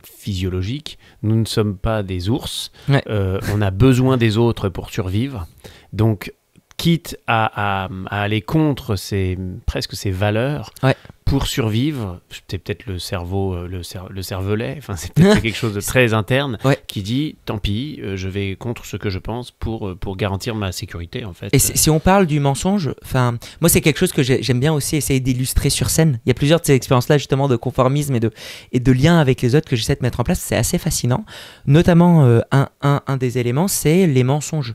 physiologique. Nous ne sommes pas des ours. Ouais. On a besoin des autres pour survivre. Donc, quitte à aller contre presque ces valeurs pour survivre, c'est peut-être le cerveau, le cervelet, enfin, c'est peut-être quelque chose de très interne qui dit, tant pis, je vais contre ce que je pense pour garantir ma sécurité, en fait. Et si on parle du mensonge, moi, c'est quelque chose que j'aime bien aussi essayer d'illustrer sur scène. Il y a plusieurs de ces expériences-là, justement, de conformisme et de lien avec les autres que j'essaie de mettre en place. C'est assez fascinant. Notamment, un des éléments, c'est les mensonges.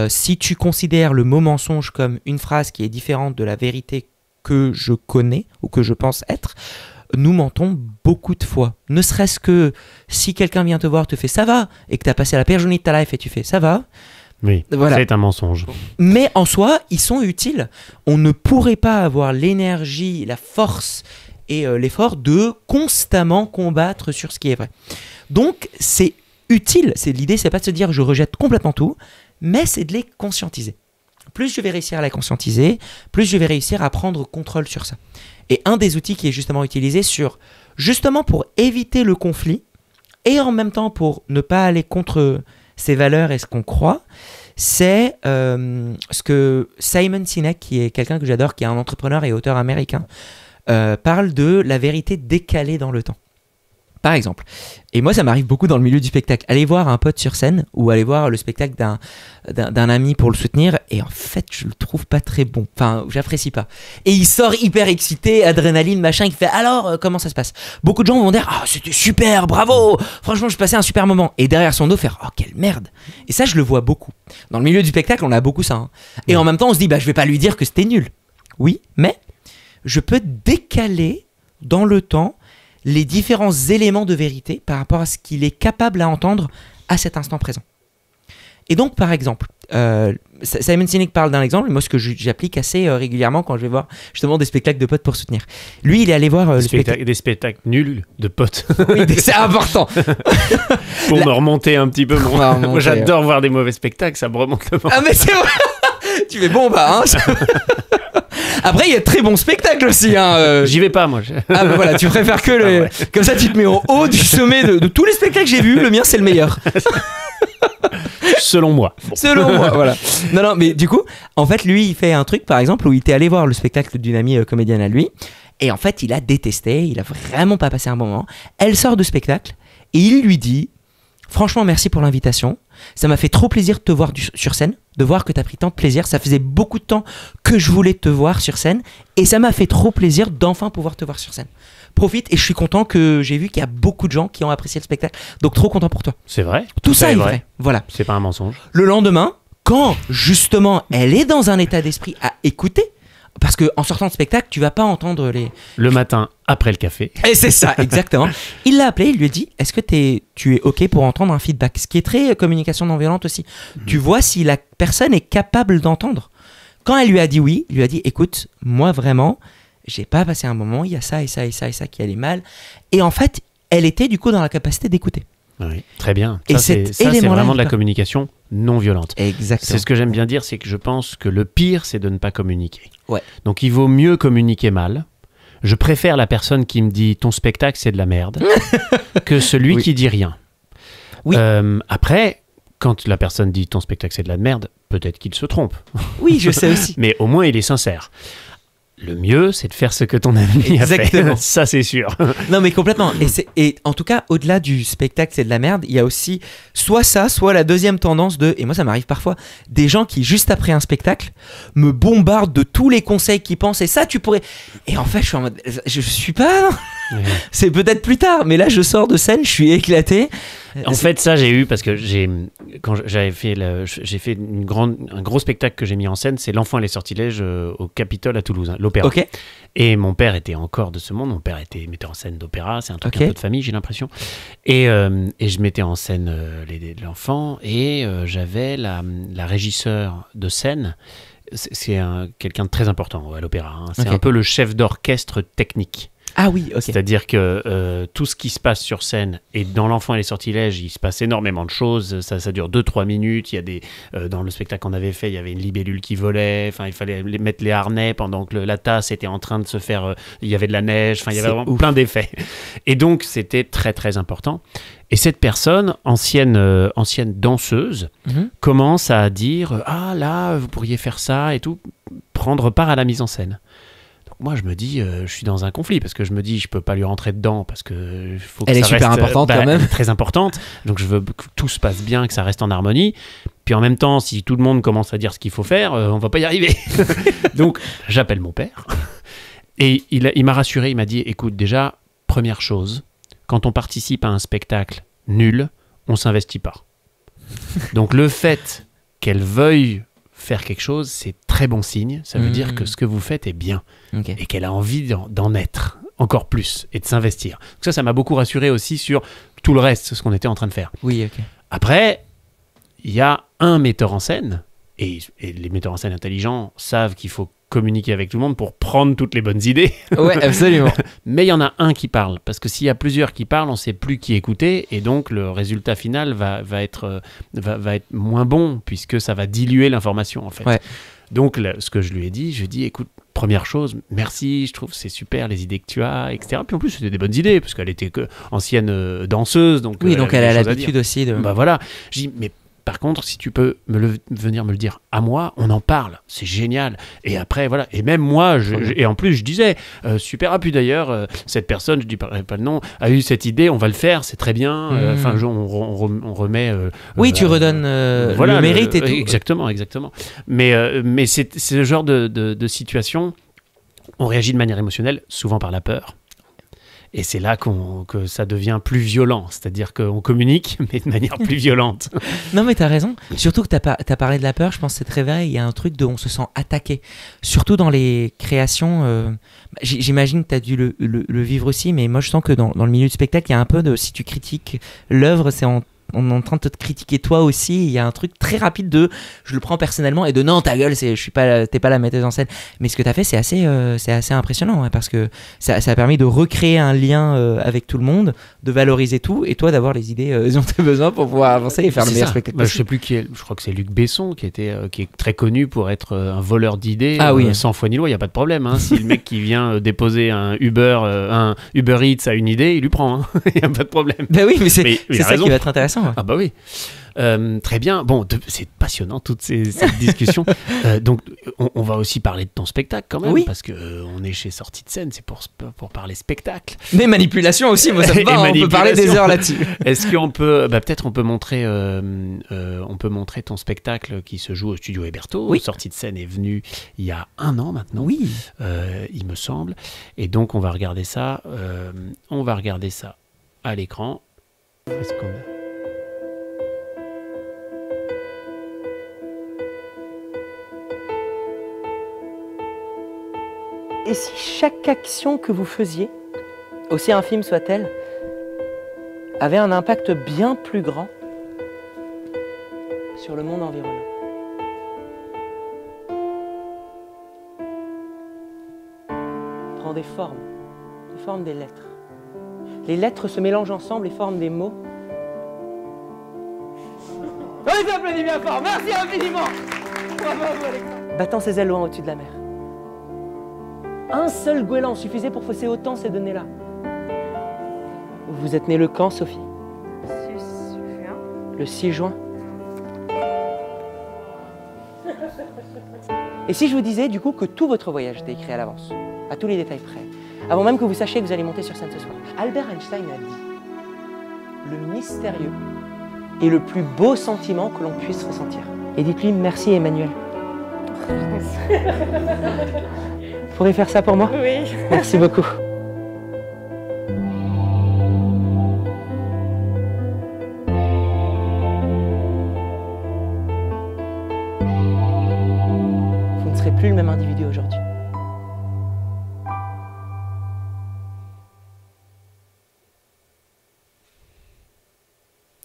Si tu considères le mot mensonge comme une phrase qui est différente de la vérité que je connais ou que je pense être, nous mentons beaucoup de fois. Ne serait-ce que si quelqu'un vient te voir, te fait ça va, et que tu as passé la pire journée de ta life et tu fais ça va. Oui, voilà. C'est un mensonge. Mais en soi, ils sont utiles. On ne pourrait pas avoir l'énergie, la force et l'effort de constamment combattre sur ce qui est vrai. Donc, c'est utile. L'idée, c'est pas de se dire je rejette complètement tout, mais c'est de les conscientiser. Plus je vais réussir à les conscientiser, plus je vais réussir à prendre contrôle sur ça. Et un des outils qui est justement utilisé justement pour éviter le conflit, et en même temps pour ne pas aller contre ses valeurs et ce qu'on croit, c'est ce que Simon Sinek, qui est quelqu'un que j'adore, qui est un entrepreneur et auteur américain, parle de la vérité décalée dans le temps. Par exemple, et moi ça m'arrive beaucoup dans le milieu du spectacle, aller voir un pote sur scène ou aller voir le spectacle d'un ami pour le soutenir, et en fait je le trouve pas très bon, enfin j'apprécie pas. Et il sort hyper excité, adrénaline, machin, il fait alors comment ça se passe. Beaucoup de gens vont dire ah c'était super, bravo, franchement je passais un super moment, et derrière son dos faire oh quelle merde. Et ça je le vois beaucoup. Dans le milieu du spectacle on a beaucoup ça, hein. Et en même temps on se dit je vais pas lui dire que c'était nul. Oui, mais je peux décaler dans le temps les différents éléments de vérité par rapport à ce qu'il est capable à entendre à cet instant présent. Et donc, par exemple, Simon Sinek parle d'un exemple, moi ce que j'applique assez régulièrement quand je vais voir justement des spectacles de potes pour soutenir. Lui, il est allé voir des spectacles nuls de potes. Oui, c'est important. Pour me remonter un petit peu. Moi, j'adore voir des mauvais spectacles, ça me remonte le ventre. Ah mais c'est vrai. Tu fais hein. Après, il y a de très bons spectacles aussi. J'y vais pas, moi. Ah bah voilà, tu préfères que comme ça, tu te mets au haut du sommet de tous les spectacles que j'ai vus. Le mien, c'est le meilleur. Selon moi. Bon. Selon moi, voilà. Non, mais du coup, en fait, lui, il fait un truc, par exemple, où il était allé voir le spectacle d'une amie comédienne à lui. Et en fait, il a détesté. Il a vraiment pas passé un bon moment. Elle sort de spectacle et il lui dit franchement, merci pour l'invitation. Ça m'a fait trop plaisir de te voir sur scène, de voir que tu as pris tant de plaisir. Ça faisait beaucoup de temps que je voulais te voir sur scène et ça m'a fait trop plaisir d'enfin pouvoir te voir sur scène. Profite, et je suis content que j'ai vu qu'il y a beaucoup de gens qui ont apprécié le spectacle. Donc trop content pour toi. C'est vrai. Tout ça est vrai. Voilà. C'est pas un mensonge. Le lendemain, quand justement elle est dans un état d'esprit à écouter, parce qu'en sortant de spectacle, tu vas pas entendre les... Le matin, après le café. Et c'est ça, exactement. Il l'a appelé, il lui a dit, est-ce que tu es OK pour entendre un feedback? Ce qui est très communication non violente aussi. Tu vois si la personne est capable d'entendre. Quand elle lui a dit oui, il lui a dit, écoute, moi vraiment, j'ai pas passé un moment, il y a ça et ça et ça et ça qui allait mal. Et en fait, elle était du coup dans la capacité d'écouter. Oui, très bien. Et c'est vraiment de la communication non violente. Exactement. C'est ce que j'aime bien dire, c'est que je pense que le pire, c'est de ne pas communiquer. Ouais. Donc il vaut mieux communiquer mal. Je préfère la personne qui me dit ton spectacle c'est de la merde que celui qui dit rien. Oui. Après, quand la personne dit ton spectacle c'est de la merde, peut-être qu'il se trompe. Oui, je sais aussi. Mais au moins il est sincère. Le mieux, c'est de faire ce que ton ami a fait. Ça, c'est sûr. Non, mais complètement. Et en tout cas, au-delà du spectacle, c'est de la merde, il y a aussi soit ça, soit la deuxième tendance et moi, ça m'arrive parfois, des gens qui, juste après un spectacle, me bombardent de tous les conseils qu'ils pensent. Et ça, tu pourrais... Et en fait, je suis en mode... Je suis pas... Oui. C'est peut-être plus tard, mais là, je sors de scène, je suis éclaté. En fait, ça, j'ai eu parce que quand j'ai fait un gros spectacle que j'ai mis en scène, c'est L'Enfant et les Sortilèges au Capitole à Toulouse, l'opéra. Okay. Et mon père était encore de ce monde. Mon père était metteur en scène d'opéra, c'est un truc un peu de famille, j'ai l'impression. Et je mettais en scène l'enfant et j'avais la régisseur de scène c'est quelqu'un de très important à l'opéra. Hein. C'est Ok. un peu le chef d'orchestre technique. Ah oui, ok. C'est-à-dire que tout ce qui se passe sur scène, et dans L'Enfant et les Sortilèges, il se passe énormément de choses. Ça dure 2-3 minutes. Il y a dans le spectacle qu'on avait fait, il y avait une libellule qui volait. Enfin, il fallait mettre les harnais pendant que la tasse était en train de se faire. Il y avait de la neige. Enfin, il y avait C'est vraiment ouf. plein d'effets. Et donc, c'était très, très important. Et cette personne, ancienne danseuse, Mhm. commence à dire ah là vous pourriez faire ça et tout, prendre part à la mise en scène. Donc moi je me dis je suis dans un conflit parce que je me dis je peux pas lui rentrer dedans parce que faut que Elle ça est super reste, importante quand même. elle est très importante, donc je veux que tout se passe bien, que ça reste en harmonie. Puis en même temps si tout le monde commence à dire ce qu'il faut faire, on va pas y arriver. Donc j'appelle mon père et il m'a rassuré, il m'a dit écoute déjà première chose, quand on participe à un spectacle nul, on s'investit pas. Donc le fait qu'elle veuille faire quelque chose, c'est très bon signe. Ça veut dire que ce que vous faites est bien Ok. et qu'elle a envie d'en être encore plus et de s'investir. Donc ça m'a beaucoup rassuré aussi sur tout le reste, ce qu'on était en train de faire. Oui, ok. Après, il y a un metteur en scène, et les metteurs en scène intelligents savent qu'il faut communiquer avec tout le monde pour prendre toutes les bonnes idées. Ouais, absolument. Mais il y en a un qui parle, parce que s'il y a plusieurs qui parlent, on ne sait plus qui écouter, et donc le résultat final va être moins bon, puisque ça va diluer l'information, en fait. Ouais. Donc, ce que je lui ai dit, écoute, première chose, merci, je trouve que c'est super les idées que tu as, etc. Puis en plus, c'était des bonnes idées, parce qu'elle était ancienne danseuse, donc Oui, donc elle avait a des choses à l'habitude dire. aussi de. Bah voilà, je dis, mais par contre, si tu peux venir me le dire à moi, on en parle, c'est génial. Et après, voilà, et même moi, et en plus, je disais, super, ah puis d'ailleurs, cette personne, je dis pas le nom, a eu cette idée, on va le faire, c'est très bien. Enfin, on remet. Oui, tu redonnes voilà, le mérite et tout. Exactement. Mais c'est ce genre de situation, on réagit de manière émotionnelle, souvent par la peur. Et c'est là que ça devient plus violent, c'est-à-dire qu'on communique, mais de manière plus violente. Non, mais t'as raison. Surtout que t'as parlé de la peur, je pense que c'est très vrai. Il y a un truc de on se sent attaqué. Surtout dans les créations. J'imagine que t'as dû le vivre aussi, mais moi je sens que dans le milieu du spectacle, il y a un peu de si tu critiques l'œuvre, on est en train de te critiquer toi aussi. Il y a un truc très rapide de je le prends personnellement et de non, ta gueule, t'es pas la metteuse en scène. Mais ce que t'as fait, c'est assez impressionnant, hein, parce que ça a permis de recréer un lien avec tout le monde, de valoriser tout et toi d'avoir les idées dont tu as besoin pour pouvoir avancer et faire le C'est meilleur ça. spectacle Bah, je possible. sais plus qui est, je crois que c'est Luc Besson qui est très connu pour être un voleur d'idées, Ah oui. sans foi ni loi, il n'y a pas de problème. Hein. Si le mec qui vient déposer un Uber Eats a une idée, il lui prend, il n'y a pas de problème. Bah oui, mais c'est Mais il a ça raison. qui va être intéressant. Ouais. Ah bah oui. Très bien. Bon, c'est passionnant toutes ces discussions. Donc, on va aussi parler de ton spectacle quand même, Oui. parce que on est chez Sortie de scène, c'est pour parler spectacle. Mais manipulation aussi, moi ça me Et va, hein, on peut parler des manipulation. heures là-dessus. Est-ce qu'on peut, peut-être on peut montrer ton spectacle qui se joue au studio Héberto. Oui. Sortie de scène est venu il y a 1 an maintenant. Oui. Il me semble. Et donc on va regarder ça. À l'écran. Est-ce qu'on a... Et si chaque action que vous faisiez, aussi infime soit-elle, avait un impact bien plus grand sur le monde environnant? Prend des formes des lettres. Les lettres se mélangent ensemble et forment des mots. On les applaudit bien fort, merci infiniment. Bravo à vous, Alexandre. Battant ses ailes loin au-dessus de la mer. Un seul goéland suffisait pour fausser autant ces données-là. Vous êtes né le quand, Sophie? Le 6 juin. Et si je vous disais du coup que tout votre voyage était écrit à l'avance, à tous les détails près, avant même que vous sachiez que vous allez monter sur scène ce soir? Albert Einstein a dit: le mystérieux est le plus beau sentiment que l'on puisse ressentir. Et dites-lui merci Emmanuel. Vous pourrez faire ça pour moi? Oui. Merci beaucoup. Vous ne serez plus le même individu aujourd'hui.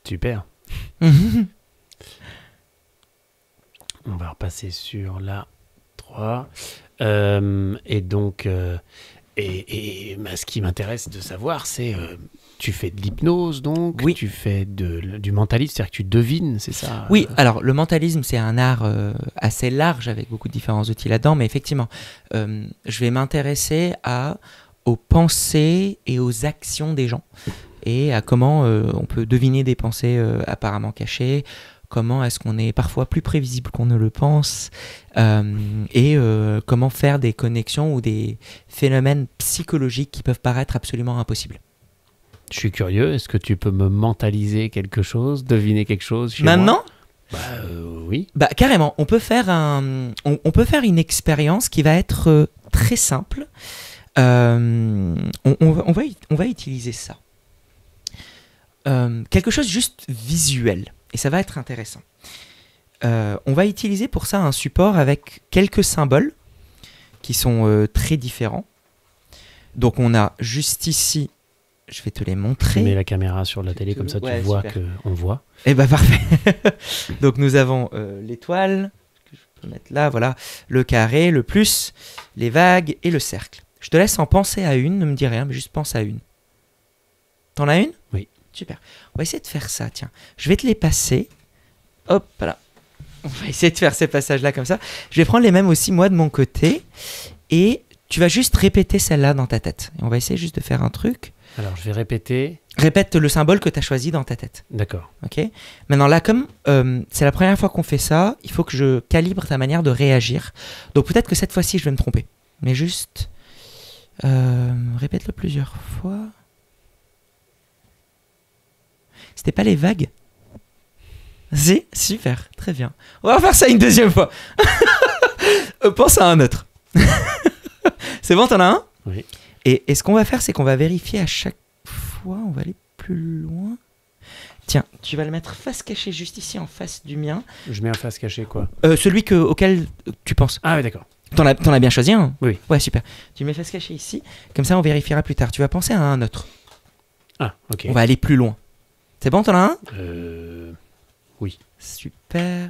Super. On va repasser sur la 3. Et donc, ce qui m'intéresse de savoir, c'est tu fais de l'hypnose, donc Oui. tu fais du mentalisme, c'est-à-dire que tu devines, c'est ça? Oui, alors le mentalisme, c'est un art assez large avec beaucoup de différents outils là-dedans, mais effectivement, je vais m'intéresser aux pensées et aux actions des gens et à comment on peut deviner des pensées apparemment cachées, comment est-ce qu'on est parfois plus prévisible qu'on ne le pense, et comment faire des connexions ou des phénomènes psychologiques qui peuvent paraître absolument impossibles. Je suis curieux, est-ce que tu peux me mentaliser quelque chose, deviner quelque chose chez Maintenant, moi? Oui. bah, carrément, on peut faire on peut faire une expérience qui va être très simple. On va utiliser ça. Quelque chose juste visuel. Et ça va être intéressant. On va utiliser pour ça un support avec quelques symboles qui sont très différents. Donc on a juste ici, je vais te les montrer. Tu mets la caméra sur la télé, comme ça tu vois qu'on voit. Eh ben parfait. Donc nous avons l'étoile, que je peux mettre là, voilà, le carré, le plus, les vagues et le cercle. Je te laisse en penser à une, ne me dis rien, mais juste pense à une. T'en as une? Oui. Super. On va essayer de faire ça, tiens. Je vais te les passer. Hop là. On va essayer de faire ces passages-là comme ça. Je vais prendre les mêmes aussi, moi, de mon côté. Et tu vas juste répéter celle-là dans ta tête. Et on va essayer juste de faire un truc. Alors, je vais répéter. Répète le symbole que tu as choisi dans ta tête. D'accord. Ok. Maintenant là, comme c'est la première fois qu'on fait ça, il faut que je calibre ta manière de réagir. Donc peut-être que cette fois-ci, je vais me tromper. Mais juste, répète-le plusieurs fois. C'était pas les vagues? Si, super, très bien. On va faire ça une deuxième fois. Pense à un autre. C'est bon, t'en as un? Oui. Et ce qu'on va faire, c'est qu'on va vérifier à chaque fois. On va aller plus loin. Tiens, tu vas le mettre face cachée juste ici en face du mien. Je mets un face caché, quoi? Celui auquel tu penses. Ah oui, d'accord. T'en as bien choisi un? Oui. Ouais, super. Tu mets face cachée ici. Comme ça, on vérifiera plus tard. Tu vas penser à un autre. Ah, ok. On va aller plus loin. C'est bon, t'en as un? Oui. Super.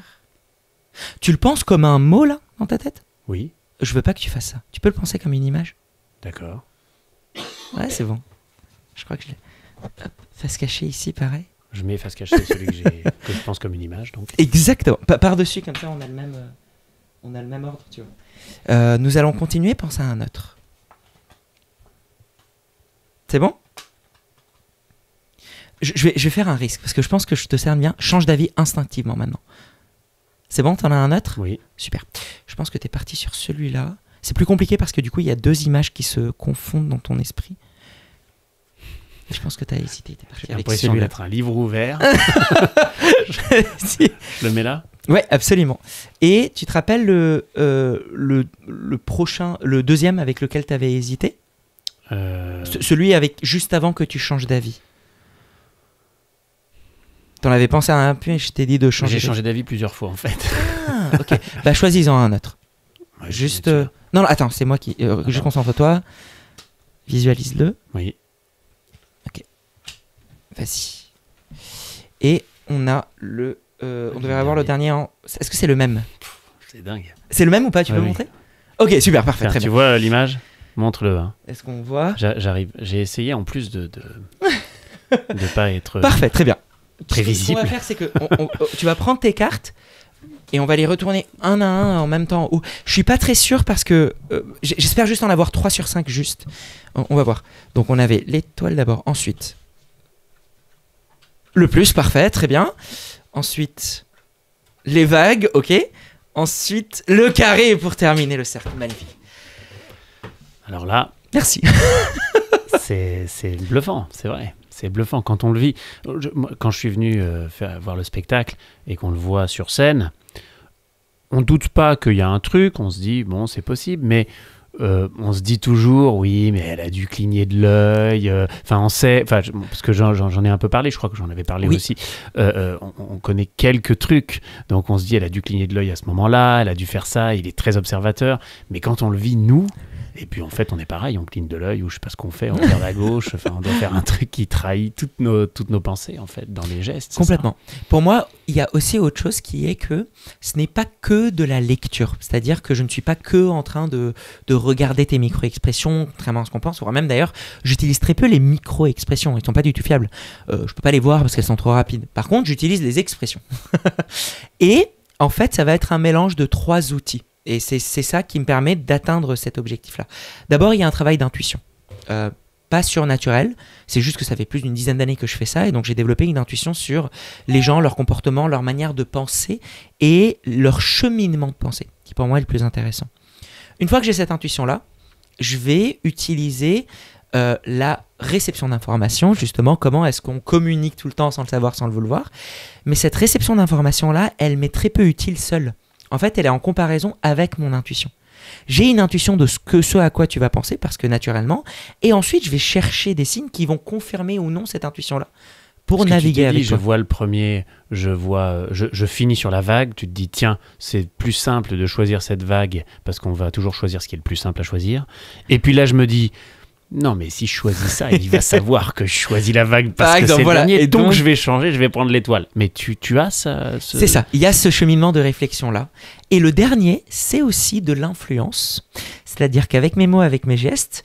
Tu le penses comme un mot, là, dans ta tête? Oui. Je veux pas que tu fasses ça. Tu peux le penser comme une image? D'accord. Ouais, c'est bon. Je crois que je l'ai. Hop, face cachée ici, pareil. Je mets face cachée celui que je pense comme une image, donc. Exactement. Par-dessus, comme ça, on a le même ordre, tu vois. Nous allons continuer, pense à un autre. C'est bon? Je vais faire un risque, parce que je pense que je te cerne bien. Change d'avis instinctivement maintenant. C'est bon, t'en as un autre? Oui. Super. Je pense que t'es parti sur celui-là. C'est plus compliqué parce que du coup, il y a deux images qui se confondent dans ton esprit. Je pense que t'as hésité. T'es parti J'ai avec l'impression celui-là. d'être un livre ouvert. Si. Je le mets là? Ouais, absolument. Et tu te rappelles le prochain, le deuxième avec lequel t'avais hésité? Celui avec juste avant que tu changes d'avis. T'en avais pensé à un peu et je t'ai dit de changer. J'ai changé d'avis plusieurs fois, en fait. Ah, ok. Bah, choisis-en un autre. Ouais, Juste. Non, attends, c'est moi qui. Je concentre-toi. Visualise-le. Oui. Vas-y. Et on a le. On devrait avoir le dernier en. Est-ce que c'est le même? C'est dingue. C'est le même ou pas? Tu peux Oui. montrer? Ok, super, parfait, Tiens, très tu bien. vois l'image? Montre-le. Hein. Est-ce qu'on voit? J'arrive. J'ai essayé en plus de pas être Parfait, très bien. prévisible. Ce qu'on va faire, c'est que tu vas prendre tes cartes et on va les retourner un à un en même temps. Je suis pas très sûr parce que j'espère juste en avoir 3 sur 5 juste. On va voir. Donc on avait l'étoile d'abord, ensuite le plus, parfait, très bien. Ensuite les vagues, ok. Ensuite le carré pour terminer le cercle, magnifique. Alors là, Merci. c'est bluffant, c'est vrai. C'est bluffant quand on le vit. Quand je suis venu voir le spectacle et qu'on le voit sur scène, on ne doute pas qu'il y a un truc, on se dit, bon, c'est possible, mais on se dit toujours, oui, mais elle a dû cligner de l'œil. Enfin, on sait, parce que j'en ai un peu parlé, je crois que j'en avais parlé Oui. aussi. On connaît quelques trucs, donc on se dit, elle a dû cligner de l'œil à ce moment-là, elle a dû faire ça, il est très observateur. Mais quand on le vit, nous, Et puis en fait, on est pareil, on cligne de l'œil ou je sais pas ce qu'on fait, on regarde à gauche. Enfin, on doit faire un truc qui trahit toutes nos pensées en fait dans les gestes. Complètement. Pour moi, il y a aussi autre chose qui est que ce n'est pas que de la lecture. C'est-à-dire que je ne suis pas que en train de regarder tes micro-expressions, contrairement à ce qu'on pense. Voire même d'ailleurs, j'utilise très peu les micro-expressions. Ils ne sont pas du tout fiables. Je ne peux pas les voir parce qu'elles sont trop rapides. Par contre, j'utilise les expressions. Et en fait, ça va être un mélange de 3 outils. Et c'est ça qui me permet d'atteindre cet objectif-là. D'abord, il y a un travail d'intuition. Pas surnaturel, c'est juste que ça fait plus d'une dizaine d'années que je fais ça, et donc j'ai développé une intuition sur les gens, leur comportement, leur manière de penser et leur cheminement de pensée, qui pour moi est le plus intéressant. Une fois que j'ai cette intuition-là, je vais utiliser la réception d'informations, justement, comment est-ce qu'on communique tout le temps sans le savoir, sans le vouloir. Mais cette réception d'informations-là, elle m'est très peu utile seule. En fait, elle est en comparaison avec mon intuition. J'ai une intuition de ce à quoi tu vas penser, parce que naturellement, et ensuite je vais chercher des signes qui vont confirmer ou non cette intuition-là pour naviguer avec toi. Je vois le premier, je finis sur la vague, tu te dis tiens, c'est plus simple de choisir cette vague parce qu'on va toujours choisir ce qui est le plus simple à choisir. Et puis là je me dis non mais si je choisis ça, il va savoir que je choisis la vague parce que c'est le dernier, et donc je vais changer, je vais prendre l'étoile. Mais tu as ça C'est ça, il y a ce cheminement de réflexion-là. Et le dernier, c'est aussi de l'influence. C'est-à-dire qu'avec mes mots, avec mes gestes,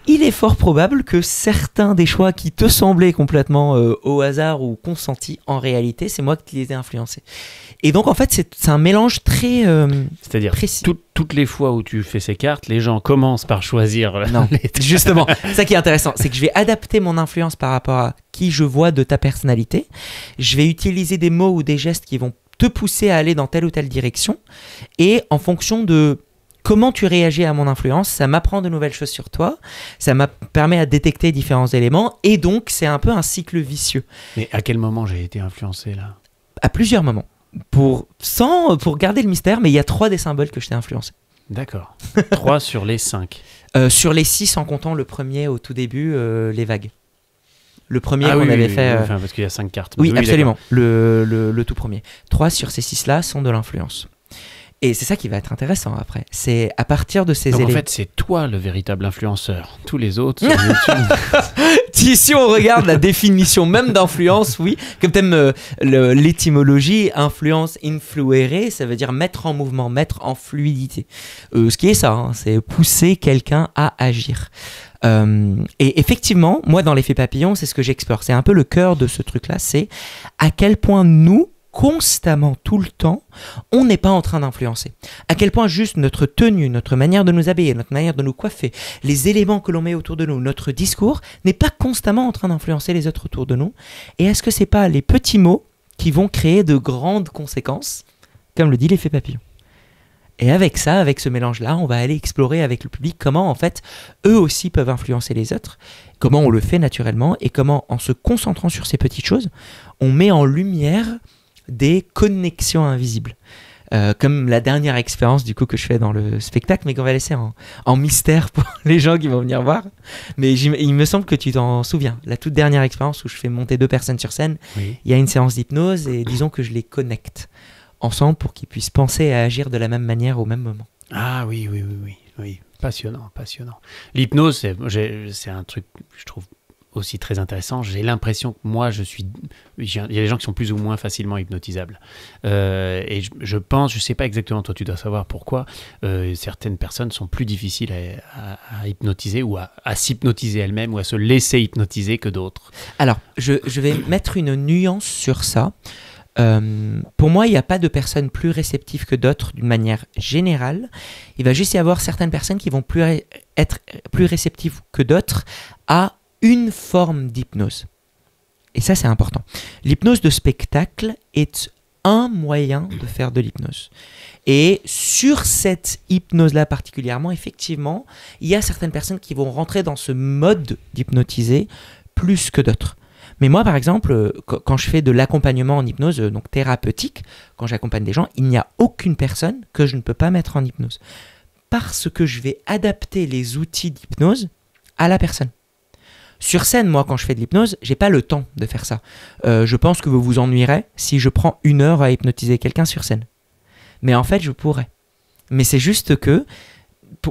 il est fort probable que certains des choix qui te semblaient complètement au hasard ou consentis, en réalité, c'est moi qui les ai influencés. Et donc, en fait, c'est un mélange très C'est-à-dire, précis. Toutes les fois où tu fais ces cartes, les gens commencent par choisir... Non, justement, c'est ça qui est intéressant, c'est que je vais adapter mon influence par rapport à qui je vois de ta personnalité. Je vais utiliser des mots ou des gestes qui vont te pousser à aller dans telle ou telle direction. Et en fonction de comment tu réagis à mon influence, ça m'apprend de nouvelles choses sur toi, ça me permet à détecter différents éléments, et donc c'est un peu un cycle vicieux. Mais à quel moment j'ai été influencé là ? À plusieurs moments. Pour garder le mystère, mais il y a 3 des symboles que je t'ai influencé. D'accord. 3 sur les 5. Sur les 6 en comptant le premier au tout début, les vagues. Le premier qu'on avait fait... Enfin, parce qu'il y a 5 cartes. Oui, absolument. Le tout premier. 3 sur ces 6-là sont de l'influence. Et c'est ça qui va être intéressant après. C'est à partir de ces éléments... En fait, c'est toi le véritable influenceur. Tous les autres sur YouTube... Si on regarde la définition même d'influence, oui. Comme t'aimes l'étymologie, influence, influere, ça veut dire mettre en mouvement, mettre en fluidité. Ce qui est ça, hein, c'est pousser quelqu'un à agir. Et effectivement, moi dans l'effet papillon, c'est ce que j'explore. C'est un peu le cœur de ce truc-là, c'est à quel point nous, constamment, tout le temps, on n'est pas en train d'influencer. À quel point juste notre tenue, notre manière de nous habiller, notre manière de nous coiffer, les éléments que l'on met autour de nous, notre discours, n'est pas constamment en train d'influencer les autres autour de nous. Et est-ce que c'est pas les petits mots qui vont créer de grandes conséquences, comme le dit l'effet papillon? Et avec ça, avec ce mélange-là, on va aller explorer avec le public comment, en fait, eux aussi peuvent influencer les autres, comment on le fait naturellement, et comment, en se concentrant sur ces petites choses, on met en lumière des connexions invisibles. Comme la dernière expérience du coup que je fais dans le spectacle, mais qu'on va laisser en mystère pour les gens qui vont venir voir. Mais il me semble que tu t'en souviens. La toute dernière expérience où je fais monter 2 personnes sur scène, oui. Il y a une séance d'hypnose et disons que je les connecte ensemble pour qu'ils puissent penser et agir de la même manière au même moment. Ah oui. Passionnant. L'hypnose, c'est un truc, je trouve, aussi très intéressant. J'ai l'impression que moi, il y a des gens qui sont plus ou moins facilement hypnotisables. Et je pense, je ne sais pas exactement, toi tu dois savoir pourquoi, certaines personnes sont plus difficiles à hypnotiser ou à s'hypnotiser elles-mêmes ou à se laisser hypnotiser que d'autres. Alors, je vais mettre une nuance sur ça. Pour moi, il n'y a pas de personnes plus réceptives que d'autres d'une manière générale. Il va juste y avoir certaines personnes qui vont être plus réceptives que d'autres à une forme d'hypnose. Et ça, c'est important. L'hypnose de spectacle est un moyen de faire de l'hypnose. Et sur cette hypnose-là particulièrement, effectivement, il y a certaines personnes qui vont rentrer dans ce mode d'hypnotiser plus que d'autres. Mais moi, par exemple, quand je fais de l'accompagnement en hypnose, donc thérapeutique, quand j'accompagne des gens, il n'y a aucune personne que je ne peux pas mettre en hypnose. Parce que je vais adapter les outils d'hypnose à la personne. Sur scène, moi, quand je fais de l'hypnose, j'ai pas le temps de faire ça. Je pense que vous vous ennuierez si je prends 1 heure à hypnotiser quelqu'un sur scène. Mais en fait, je pourrais. Mais c'est juste que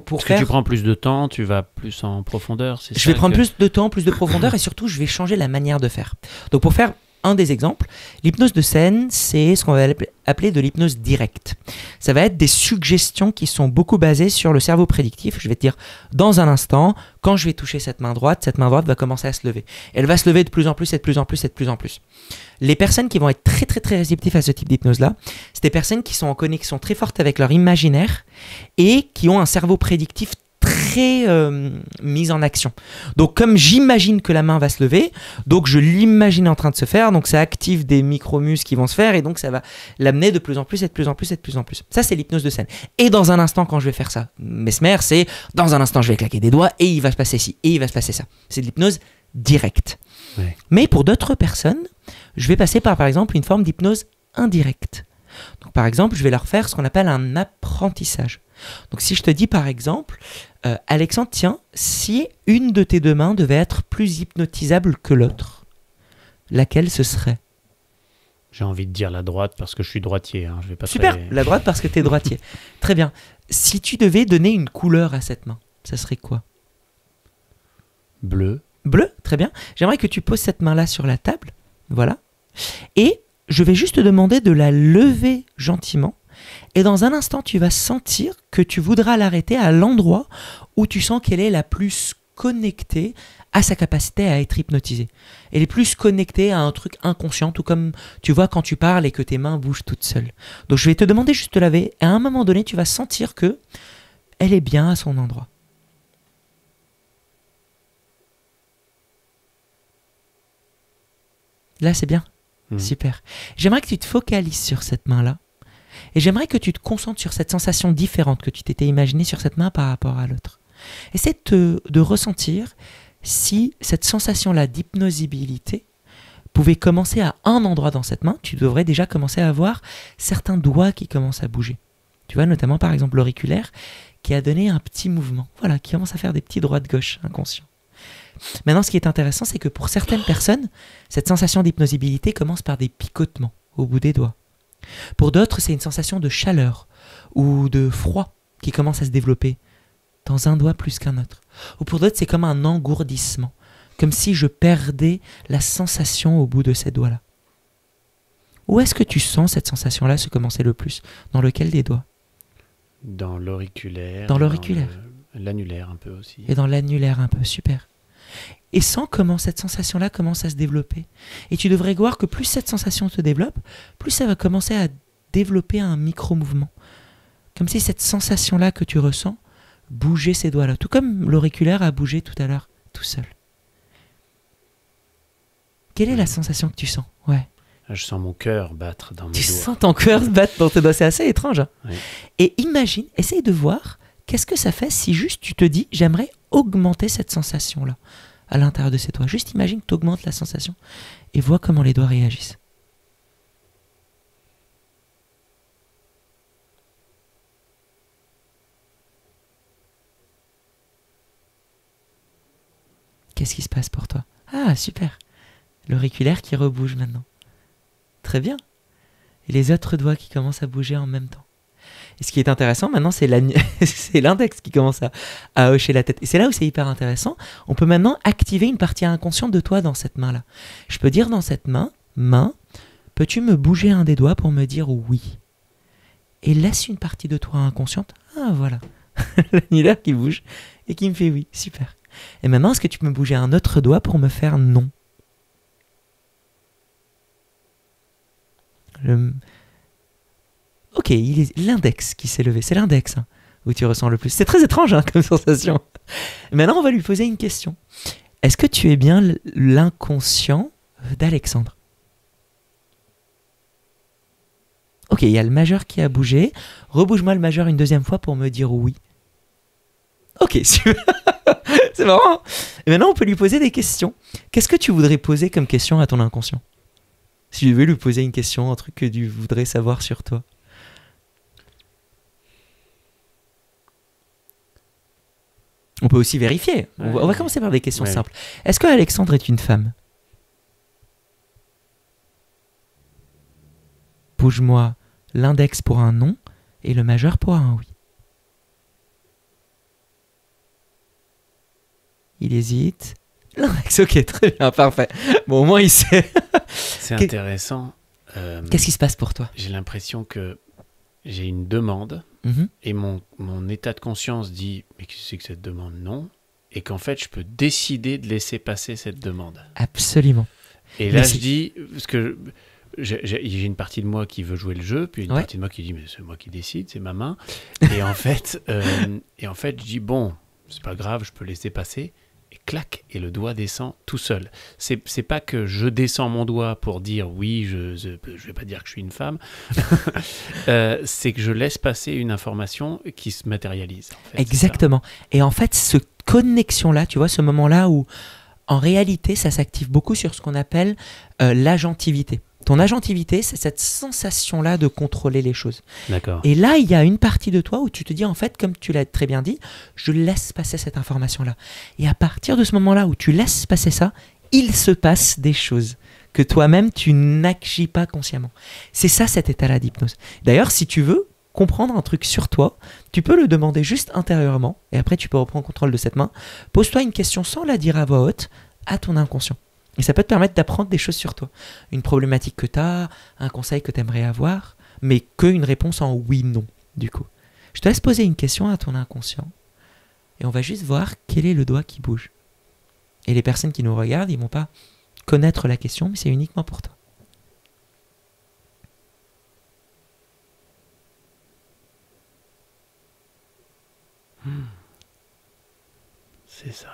pour Parce faire... que tu prends plus de temps, tu vas plus en profondeur, c'est ça Je vais prendre plus de temps, plus de profondeur et surtout, je vais changer la manière de faire. Donc, pour faire un des exemples, l'hypnose de scène, c'est ce qu'on va appeler de l'hypnose directe. Ça va être des suggestions qui sont beaucoup basées sur le cerveau prédictif. Je vais te dire, dans un instant, quand je vais toucher cette main droite va commencer à se lever. Elle va se lever de plus en plus et de plus en plus et de plus en plus. Les personnes qui vont être très très très réceptives à ce type d'hypnose-là, c'est des personnes qui sont en connexion très forte avec leur imaginaire et qui ont un cerveau prédictif très mise en action. Donc comme j'imagine que la main va se lever, donc je l'imagine en train de se faire, donc ça active des micromuscles qui vont se faire et donc ça va l'amener de plus en plus et de plus en plus et de plus en plus. Ça c'est l'hypnose de scène. Et dans un instant quand je vais faire ça, Mesmer, c'est dans un instant je vais claquer des doigts et il va se passer ci et il va se passer ça. C'est de l'hypnose directe. Ouais. Mais pour d'autres personnes, je vais passer par exemple une forme d'hypnose indirecte. Donc par exemple, je vais leur faire ce qu'on appelle un apprentissage. Donc si je te dis par exemple, Alexandre, tiens, si une de tes deux mains devait être plus hypnotisable que l'autre, laquelle ce serait? J'ai envie de dire la droite parce que je suis droitier. Hein. Je vais pas Super, très... la droite parce que tu es droitier. Très bien. Si tu devais donner une couleur à cette main, ça serait quoi? Bleu. Bleu, très bien. J'aimerais que tu poses cette main-là sur la table. Voilà. Et je vais juste te demander de la lever gentiment. Et dans un instant, tu vas sentir que tu voudras l'arrêter à l'endroit où tu sens qu'elle est la plus connectée à sa capacité à être hypnotisée. Elle est plus connectée à un truc inconscient, tout comme tu vois quand tu parles et que tes mains bougent toutes seules. Donc je vais te demander juste de laver. Et à un moment donné, tu vas sentir que elle est bien à son endroit. Là, c'est bien. Super. J'aimerais que tu te focalises sur cette main-là. Et j'aimerais que tu te concentres sur cette sensation différente que tu t'étais imaginée sur cette main par rapport à l'autre. Essaie de ressentir si cette sensation-là d'hypnosibilité pouvait commencer à un endroit dans cette main. Tu devrais déjà commencer à avoir certains doigts qui commencent à bouger. Tu vois, notamment par exemple l'auriculaire qui a donné un petit mouvement. Voilà, qui commence à faire des petits droite-gauche inconscients. Maintenant, ce qui est intéressant, c'est que pour certaines personnes, cette sensation d'hypnosibilité commence par des picotements au bout des doigts. Pour d'autres, c'est une sensation de chaleur ou de froid qui commence à se développer dans un doigt plus qu'un autre. Ou pour d'autres, c'est comme un engourdissement, comme si je perdais la sensation au bout de ces doigts-là. Où est-ce que tu sens cette sensation-là se commencer le plus? Dans lequel des doigts? Dans l'auriculaire. Dans l'auriculaire. L'annulaire un peu aussi. Et dans l'annulaire un peu, super. Et sens comment cette sensation-là commence à se développer. Et tu devrais voir que plus cette sensation se développe, plus ça va commencer à développer un micro-mouvement. Comme si cette sensation-là que tu ressens bougeait ces doigts-là. Tout comme l'auriculaire a bougé tout à l'heure, tout seul. Quelle est la sensation que tu sens? Ouais. Je sens mon cœur battre dans mes doigts. Tu sens ton cœur battre dans tes doigts, c'est assez étrange. Hein. Oui. Et imagine, essaye de voir qu'est-ce que ça fait si juste tu te dis j'aimerais augmenter cette sensation-là à l'intérieur de ces doigts. Juste imagine que tu augmentes la sensation et vois comment les doigts réagissent. Qu'est-ce qui se passe pour toi? Ah, super. L'auriculaire qui rebouge maintenant. Très bien. Et les autres doigts qui commencent à bouger en même temps. Et ce qui est intéressant maintenant, c'est l'index qui commence à hocher la tête. Et c'est là où c'est hyper intéressant. On peut maintenant activer une partie inconsciente de toi dans cette main-là. Je peux dire dans cette main, peux-tu me bouger un des doigts pour me dire oui? Et laisse une partie de toi inconsciente. Ah, voilà. L'annulaire qui bouge et qui me fait oui. Super. Et maintenant, est-ce que tu peux me bouger un autre doigt pour me faire non? Ok, l'index qui s'est levé. C'est l'index où tu ressens le plus. C'est très étrange comme sensation. Maintenant, on va lui poser une question. Est-ce que tu es bien l'inconscient d'Alexandre? Ok, il y a le majeur qui a bougé. Rebouge-moi le majeur une deuxième fois pour me dire oui. Ok, super. C'est marrant. Et maintenant, on peut lui poser des questions. Qu'est-ce que tu voudrais poser comme question à ton inconscient? Si je devais lui poser une question, un truc que tu voudrais savoir sur toi. On peut aussi vérifier. On va commencer par des questions simples. Est-ce que Alexandre est une femme? Bouge-moi l'index pour un non et le majeur pour un oui. il hésite. L'index, ok, très bien, parfait. Bon, au moins il sait. C'est intéressant. Qu'est-ce qui se passe pour toi? J'ai l'impression que j'ai une demande et mon état de conscience dit « mais qu'est-ce que c'est que cette demande ?» Non. Et qu'en fait, je peux décider de laisser passer cette demande. Absolument. Et là, je dis... Parce que j'ai une partie de moi qui veut jouer le jeu, puis une partie de moi qui dit « mais c'est moi qui décide, c'est ma main. » Et en fait, je dis « bon, c'est pas grave, je peux laisser passer. » Et clac, et le doigt descend tout seul. C'est pas que je descends mon doigt pour dire oui, je vais pas dire que je suis une femme. C'est que je laisse passer une information qui se matérialise. En fait, exactement. Et en fait, cette connexion-là, tu vois, ce moment-là où, en réalité, ça s'active beaucoup sur ce qu'on appelle l'agentivité. Ton agentivité, c'est cette sensation-là de contrôler les choses. D'accord. Et là, il y a une partie de toi où tu te dis, en fait, comme tu l'as très bien dit, je laisse passer cette information-là. Et à partir de ce moment-là où tu laisses passer ça, il se passe des choses que toi-même, tu n'agis pas consciemment. C'est ça, cet état-là d'hypnose. D'ailleurs, si tu veux comprendre un truc sur toi, tu peux le demander juste intérieurement, et après, tu peux reprendre contrôle de cette main. Pose-toi une question sans la dire à voix haute à ton inconscient. Et ça peut te permettre d'apprendre des choses sur toi. Une problématique que tu as, un conseil que tu aimerais avoir, mais qu'une réponse en oui-non, du coup. Je te laisse poser une question à ton inconscient, et on va juste voir quel est le doigt qui bouge. Et les personnes qui nous regardent, ils ne vont pas connaître la question, mais c'est uniquement pour toi. C'est ça.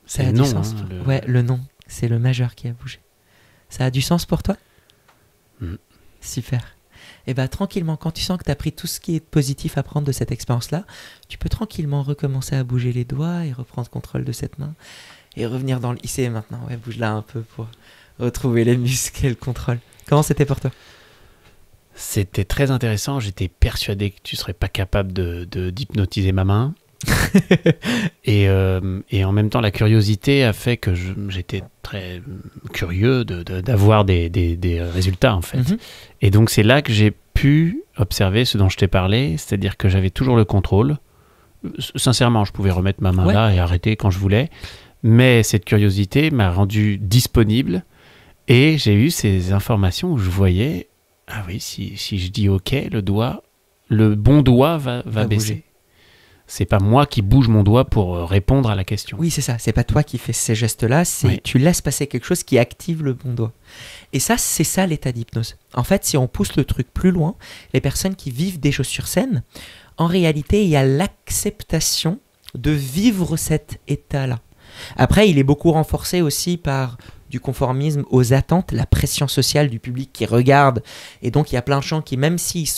Ça a du sens. Ouais, le non. C'est le majeur qui a bougé. Ça a du sens pour toi? Super. Et bien tranquillement, quand tu sens que tu as pris tout ce qui est positif à prendre de cette expérience-là, tu peux tranquillement recommencer à bouger les doigts et reprendre contrôle de cette main. Et revenir dans le ici maintenant. Ouais, bouge-la un peu pour retrouver les muscles et le contrôle. Comment c'était pour toi? C'était très intéressant. J'étais persuadé que tu ne serais pas capable d'hypnotiser ma main. et en même temps, la curiosité a fait que j'étais très curieux d'avoir des résultats, en fait. Et donc, c'est là que j'ai pu observer ce dont je t'ai parlé, c'est-à-dire que j'avais toujours le contrôle. Sincèrement, je pouvais remettre ma main là et arrêter quand je voulais. Mais cette curiosité m'a rendu disponible et j'ai eu ces informations où je voyais, ah oui, si je dis OK, le bon doigt va baisser. Bouger. C'est pas moi qui bouge mon doigt pour répondre à la question. Oui, c'est ça. C'est pas toi qui fais ces gestes-là, c'est tu laisses passer quelque chose qui active le bon doigt. Et ça, c'est ça l'état d'hypnose. En fait, si on pousse le truc plus loin, les personnes qui vivent des choses sur scène, en réalité, il y a l'acceptation de vivre cet état-là. Après, il est beaucoup renforcé aussi par du conformisme aux attentes, la pression sociale du public qui regarde. Et donc, il y a plein de gens qui, même s'ils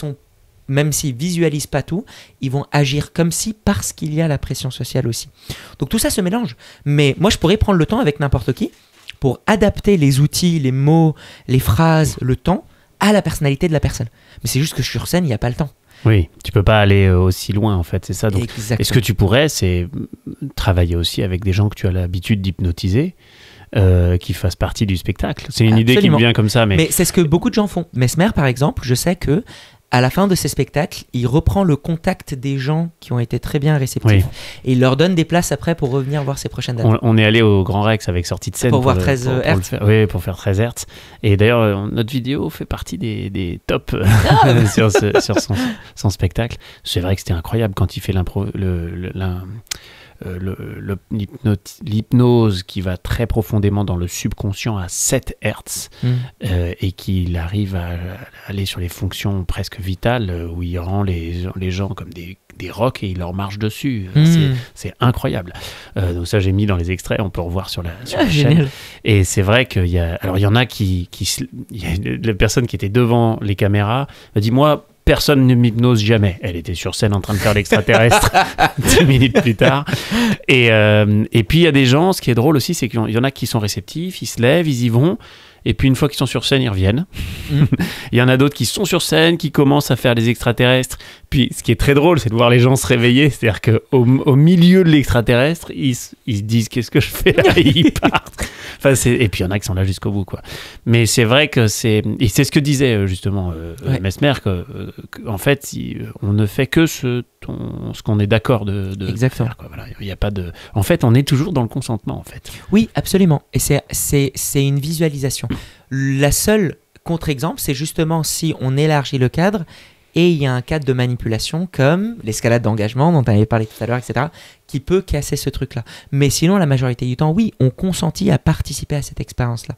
visualisent pas tout, ils vont agir comme si, parce qu'il y a la pression sociale aussi. Donc tout ça se mélange. Mais moi, je pourrais prendre le temps avec n'importe qui pour adapter les outils, les mots, les phrases, le temps à la personnalité de la personne. Mais c'est juste que sur scène, il n'y a pas le temps. Oui, tu peux pas aller aussi loin, en fait, c'est ça. Donc, exactement. Et ce que tu pourrais, c'est travailler aussi avec des gens que tu as l'habitude d'hypnotiser, qui fassent partie du spectacle. C'est une idée qui me vient comme ça. Mais c'est ce que beaucoup de gens font. Mesmer, par exemple, je sais que à la fin de ces spectacles, il reprend le contact des gens qui ont été très bien réceptifs et il leur donne des places après pour revenir voir ses prochaines dates. On est allé au Grand Rex avec sortie de scène pour voir 13 Hertz. Oui, pour faire 13 Hertz. Et d'ailleurs, notre vidéo fait partie des tops sur son spectacle. C'est vrai que c'était incroyable quand il fait l'hypnose qui va très profondément dans le subconscient à 7 Hertz et qu'il arrive à aller sur les fonctions presque vitales où il rend les gens comme des rocs et il leur marche dessus. C'est incroyable. Donc ça, j'ai mis dans les extraits, on peut revoir sur la chaîne. Et c'est vrai qu'il y a... Alors, il y en a il y a la personne qui était devant les caméras m'a dit, moi, personne ne m'hypnose jamais. Elle était sur scène en train de faire l'extraterrestre 10 minutes plus tard. Et puis, il y a des gens, ce qui est drôle aussi, c'est qu'il y en a qui sont réceptifs, ils se lèvent, ils y vont. et puis une fois qu'ils sont sur scène, ils reviennent. Mm. Il y en a d'autres qui sont sur scène, qui commencent à faire des extraterrestres. Puis ce qui est très drôle, c'est de voir les gens se réveiller. C'est-à-dire qu'au milieu de l'extraterrestre, ils se disent qu'est-ce que je fais là, et ils partent. Enfin, et puis il y en a qui sont là jusqu'au bout, quoi. Mais c'est vrai que c'est ce que disait justement Mesmer, qu'en fait, on ne fait que ce qu'on est d'accord de Exactement. faire, quoi. Voilà, il y a pas de... En fait, on est toujours dans le consentement, en fait. Oui, absolument. Et c'est une visualisation. La seule contre-exemple, c'est justement si on élargit le cadre et il y a un cadre de manipulation comme l'escalade d'engagement dont on avait parlé tout à l'heure, etc., qui peut casser ce truc-là. Mais sinon, la majorité du temps, oui, on consentit à participer à cette expérience-là.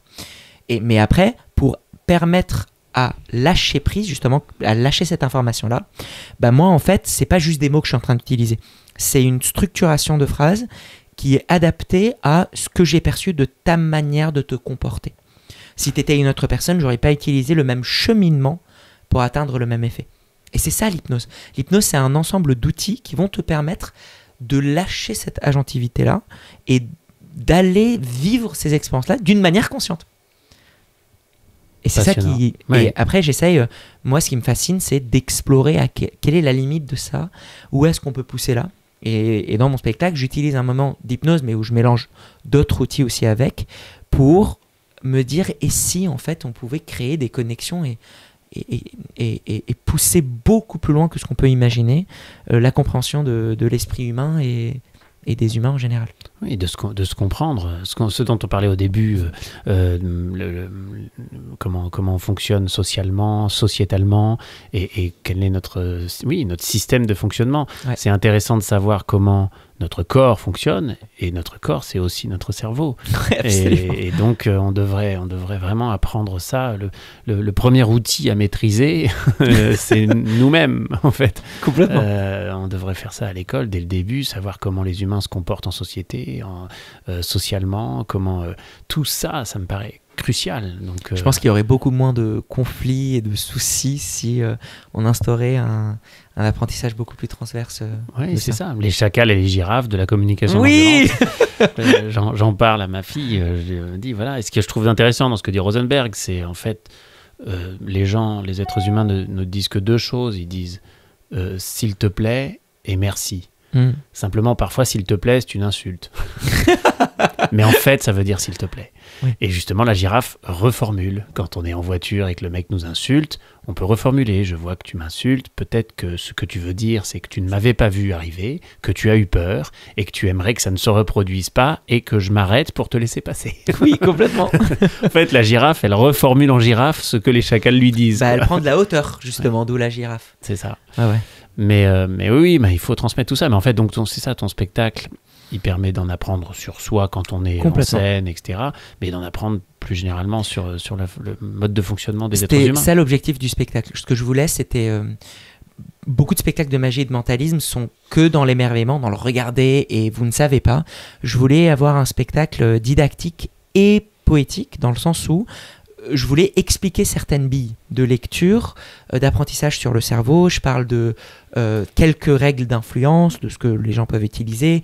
Mais après, pour permettre à lâcher prise, justement, à lâcher cette information-là, bah moi, en fait, c'est pas juste des mots que je suis en train d'utiliser. C'est une structuration de phrase qui est adaptée à ce que j'ai perçu de ta manière de te comporter. Si tu étais une autre personne, j'aurais pas utilisé le même cheminement pour atteindre le même effet. Et c'est ça l'hypnose. L'hypnose, c'est un ensemble d'outils qui vont te permettre de lâcher cette agentivité-là et d'aller vivre ces expériences-là d'une manière consciente. Et c'est ça qui... Oui. Et après, j'essaye... moi, ce qui me fascine, c'est d'explorer quelle est la limite de ça, où est-ce qu'on peut pousser là. Et dans mon spectacle, j'utilise un moment d'hypnose, mais où je mélange d'autres outils aussi avec, pour me dire, et si, en fait, on pouvait créer des connexions et pousser beaucoup plus loin que ce qu'on peut imaginer la compréhension de l'esprit humain et des humains en général. Oui, de se comprendre, ce dont on parlait au début, comment on fonctionne socialement, sociétalement, et quel est notre système de fonctionnement. Ouais. C'est intéressant de savoir comment notre corps fonctionne, et notre corps, c'est aussi notre cerveau. Et donc, on devrait vraiment apprendre ça. Le premier outil à maîtriser, c'est nous-mêmes, en fait. Complètement. On devrait faire ça à l'école, dès le début, savoir comment les humains se comportent en société, socialement, comment... tout ça, ça me paraît crucial. Donc, je pense qu'il y aurait beaucoup moins de conflits et de soucis si on instaurait un apprentissage beaucoup plus transverse. Oui, c'est ça. Les chacals et les girafes de la communication. Oui. J'en parle à ma fille. Je dis, voilà, et ce que je trouve intéressant dans ce que dit Rosenberg, c'est en fait, les êtres humains ne disent que deux choses. Ils disent s'il te plaît et merci. Simplement, parfois, s'il te plaît, c'est une insulte. Mais en fait, ça veut dire s'il te plaît. Oui. Et justement, la girafe reformule. Quand on est en voiture et que le mec nous insulte, on peut reformuler. Je vois que tu m'insultes. Peut-être que ce que tu veux dire, c'est que tu ne m'avais pas vu arriver, que tu as eu peur et que tu aimerais que ça ne se reproduise pas et que je m'arrête pour te laisser passer. Oui, complètement. En fait, la girafe, elle reformule en girafe ce que les chacals lui disent. Elle prend de la hauteur, justement, ouais. D'où la girafe. C'est ça. Ah ouais. Mais oui, il faut transmettre tout ça. Mais en fait, donc c'est ça, ton spectacle, il permet d'en apprendre sur soi quand on est en scène, etc. Mais d'en apprendre plus généralement sur le mode de fonctionnement des êtres humains. C'était ça l'objectif du spectacle. Ce que je voulais, c'était... beaucoup de spectacles de magie et de mentalisme sont que dans l'émerveillement, dans le regarder et vous ne savez pas. Je voulais avoir un spectacle didactique et poétique, dans le sens où je voulais expliquer certaines billes de lecture, d'apprentissage sur le cerveau. Je parle de quelques règles d'influence, de ce que les gens peuvent utiliser,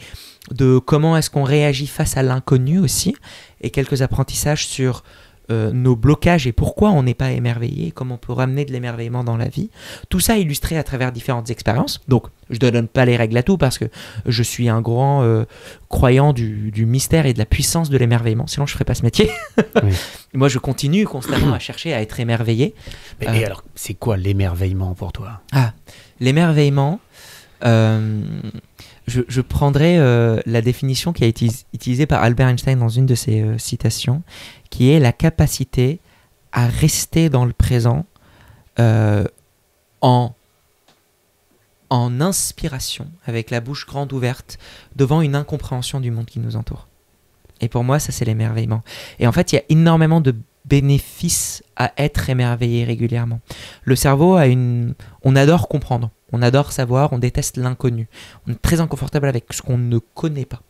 de comment est-ce qu'on réagit face à l'inconnu aussi, et quelques apprentissages sur nos blocages et pourquoi on n'est pas émerveillé, comment on peut ramener de l'émerveillement dans la vie. Tout ça illustré à travers différentes expériences. Donc, je ne donne pas les règles à tout parce que je suis un grand croyant du mystère et de la puissance de l'émerveillement. Sinon, je ne ferais pas ce métier. Oui. Moi, je continue constamment à chercher à être émerveillé. Mais alors, c'est quoi l'émerveillement pour toi ? L'émerveillement... Je prendrai la définition qui a été utilisée par Albert Einstein dans une de ses citations, qui est la capacité à rester dans le présent en inspiration, avec la bouche grande ouverte, devant une incompréhension du monde qui nous entoure. Et pour moi, ça, c'est l'émerveillement. Et en fait, il y a énormément de bénéfices à être émerveillé régulièrement. Le cerveau on adore comprendre. On adore savoir, on déteste l'inconnu. On est très inconfortable avec ce qu'on ne connaît pas.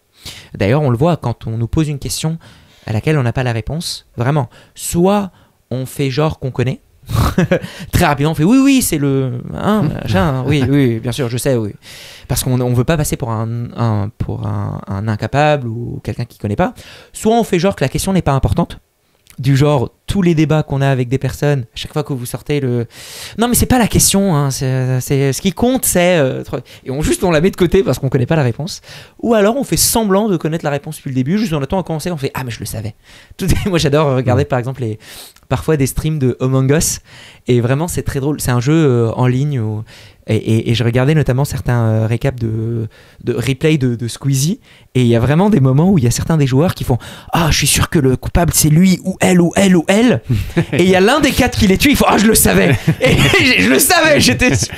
D'ailleurs, on le voit quand on nous pose une question à laquelle on n'a pas la réponse. Vraiment. Soit on fait genre qu'on connaît. Très rapidement, on fait oui, c'est le... oui, bien sûr, je sais, oui. Parce qu'on ne veut pas passer pour un incapable ou quelqu'un qui ne connaît pas. Soit on fait genre que la question n'est pas importante. du genre tous les débats qu'on a avec des personnes, à chaque fois que vous sortez non mais c'est pas la question, hein, c'est ce qui compte, c'est et on la met de côté parce qu'on connaît pas la réponse, ou alors on fait semblant de connaître la réponse depuis le début, juste en attendant à commencer, on fait ah mais je le savais. Moi j'adore regarder par exemple parfois des streams de Among Us, et vraiment c'est très drôle, c'est un jeu en ligne où et je regardais notamment certains récaps de replay de Squeezie, et il y a vraiment des moments où il y a certains des joueurs qui font ah je suis sûr que le coupable c'est lui ou elle ou elle ou elle, et il y a l'un des 4 qui les tue, il faut ah je le savais, et je le savais, j'étais sûr.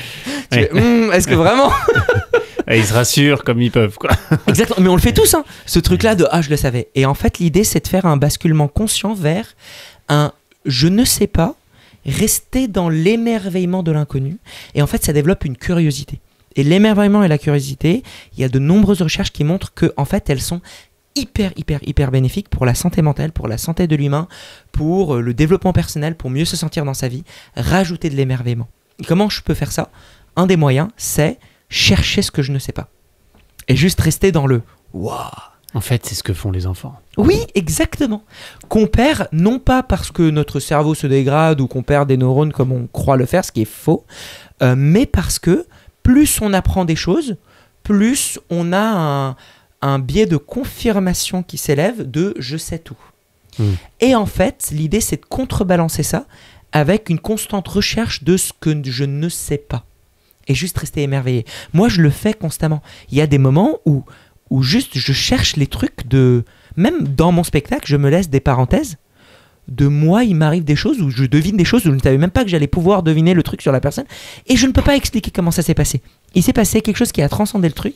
Est-ce que vraiment Et ils se rassurent comme ils peuvent, quoi. Exactement, mais on le fait tous, hein, ce truc là de ah je le savais. Et en fait l'idée c'est de faire un basculement conscient vers un je ne sais pas, rester dans l'émerveillement de l'inconnu, et en fait ça développe une curiosité, et l'émerveillement et la curiosité, il y a de nombreuses recherches qui montrent que en fait elles sont hyper bénéfiques pour la santé mentale, pour la santé de l'humain, pour le développement personnel, pour mieux se sentir dans sa vie, rajouter de l'émerveillement. Et comment je peux faire ça? Un des moyens, c'est chercher ce que je ne sais pas, et juste rester dans le waouh. En fait, c'est ce que font les enfants. Oui, exactement. Qu'on perd, non pas parce que notre cerveau se dégrade ou qu'on perd des neurones comme on croit le faire, ce qui est faux, mais parce que plus on apprend des choses, plus on a un biais de confirmation qui s'élève de « je sais tout ». Et en fait, l'idée, c'est de contrebalancer ça avec une constante recherche de ce que je ne sais pas. Et juste rester émerveillé. Moi, je le fais constamment. Il y a des moments où juste je cherche les trucs de... Même dans mon spectacle, je me laisse des parenthèses. De moi, il m'arrive des choses où je devine des choses où je ne savais même pas que j'allais pouvoir deviner le truc sur la personne. Et je ne peux pas expliquer comment ça s'est passé. Il s'est passé quelque chose qui a transcendé le truc.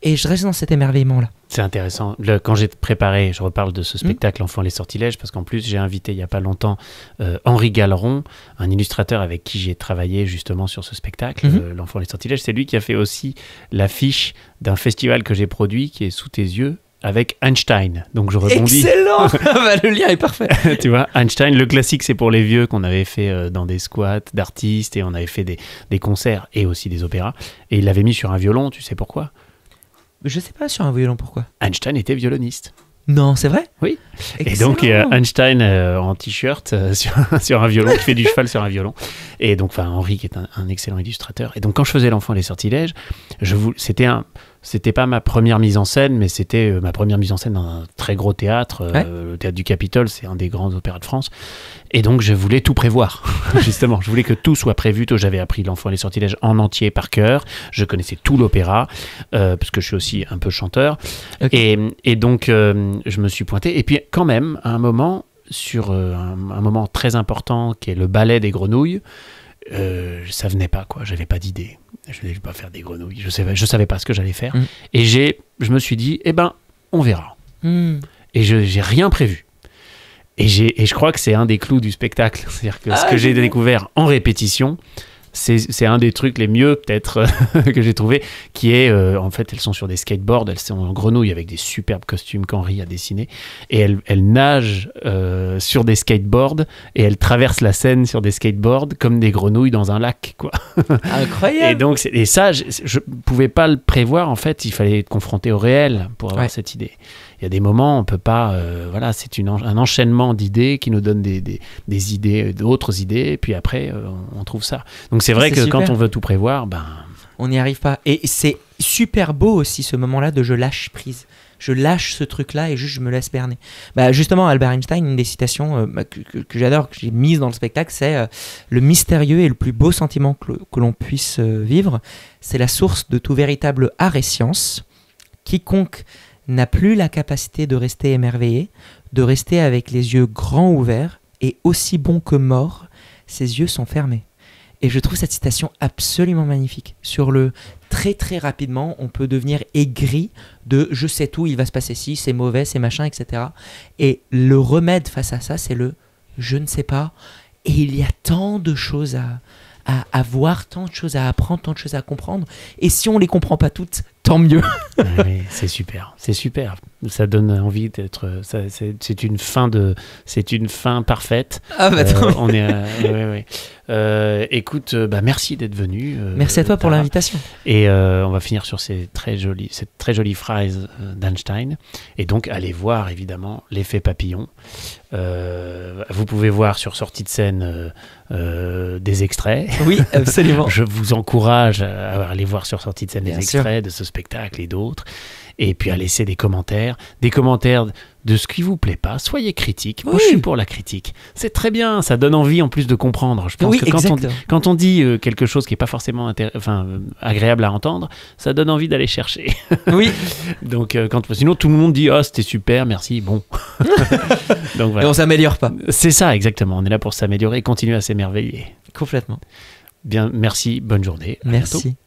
Et je reste dans cet émerveillement-là. C'est intéressant. Quand j'ai préparé, je reparle de ce spectacle Enfant les sortilèges, parce qu'en plus, j'ai invité il n'y a pas longtemps Henri Galeron, un illustrateur avec qui j'ai travaillé justement sur ce spectacle, L'Enfant les sortilèges. C'est lui qui a fait aussi l'affiche d'un festival que j'ai produit, qui est Sous tes yeux, avec Einstein. Donc je rebondis. Excellent. Le lien est parfait. Tu vois, Einstein, le classique, c'est pour les vieux qu'on avait fait dans des squats d'artistes, et on avait fait des concerts et aussi des opéras. Et il l'avait mis sur un violon, tu sais pourquoi ? Je sais pas sur un violon pourquoi. Einstein était violoniste. Non, c'est vrai ? Oui. Excellent. Et donc Einstein en t-shirt sur un violon, qui fait du cheval sur un violon. Et donc, Henri qui est un excellent illustrateur. Et donc quand je faisais L'Enfant les sortilèges, c'était pas ma première mise en scène, mais c'était ma première mise en scène dans un très gros théâtre, le théâtre du Capitole, c'est un des grands opéras de France. Et donc je voulais tout prévoir, justement. Je voulais que tout soit prévu. J'avais appris L'Enfant les sortilèges en entier par cœur. Je connaissais tout l'opéra, parce que je suis aussi un peu chanteur. Okay. Et donc je me suis pointé. Et puis quand même, à un moment, sur un moment très important, qui est le ballet des grenouilles, ça venait pas, quoi. J'avais pas d'idée. Je ne vais pas faire des grenouilles. Je savais pas ce que j'allais faire. Et je me suis dit, on verra. Et j'ai rien prévu. Et je crois que c'est un des clous du spectacle. C'est-à-dire que ce que j'ai découvert en répétition, c'est un des trucs les mieux, peut-être, que j'ai trouvé, qui est, en fait, elles sont sur des skateboards, elles sont en grenouilles avec des superbes costumes qu'Henri a dessinés, et elles nagent sur des skateboards, et elles traversent la Seine sur des skateboards comme des grenouilles dans un lac, quoi. Incroyable. Et donc, et ça, je pouvais pas le prévoir, en fait, il fallait être confronté au réel pour avoir cette idée. Il y a des moments, on peut pas, c'est un enchaînement d'idées qui nous donne des idées, d'autres idées, et puis après, on trouve ça. Donc c'est vrai que super. Quand on veut tout prévoir, on n'y arrive pas. Et c'est super beau aussi ce moment-là de je lâche prise. Je lâche ce truc-là et juste je me laisse berner. Justement, Albert Einstein, une des citations que j'adore, que j'ai mise dans le spectacle, c'est le mystérieux et le plus beau sentiment que l'on puisse vivre, c'est la source de tout véritable art et science. Quiconque n'a plus la capacité de rester émerveillé, de rester avec les yeux grands ouverts, et aussi bon que mort, ses yeux sont fermés. Et je trouve cette citation absolument magnifique. Sur le très très rapidement, on peut devenir aigri de je sais tout, il va se passer ci, c'est mauvais, c'est machin, etc. Et le remède face à ça, c'est le je ne sais pas. Et il y a tant de choses à voir, tant de choses à apprendre, tant de choses à comprendre. Et si on ne les comprend pas toutes, tant mieux. Oui, c'est super, c'est super. ça donne envie d'être. C'est une fin parfaite. Ah bah on est. Écoute, merci d'être venu. Merci à toi pour l'invitation. Et on va finir sur cette très jolie phrase d'Einstein. Et donc, allez voir évidemment l'effet papillon. Vous pouvez voir sur Sortie de scène des extraits. Oui, absolument. Je vous encourage à aller voir sur Sortie de scène Bien des sûr. extraits de ce spectacle et d'autres. Et puis à laisser des commentaires de ce qui vous plaît pas. Soyez critique. Moi, je suis pour la critique. C'est très bien. Ça donne envie en plus de comprendre. Je pense que quand on dit quelque chose qui est pas forcément agréable à entendre, ça donne envie d'aller chercher. Oui. Donc sinon tout le monde dit c'était super, merci. Bon. Donc voilà. Et on s'améliore pas. C'est ça exactement. On est là pour s'améliorer et continuer à s'émerveiller. Complètement. Bien, merci. Bonne journée. À Merci. bientôt.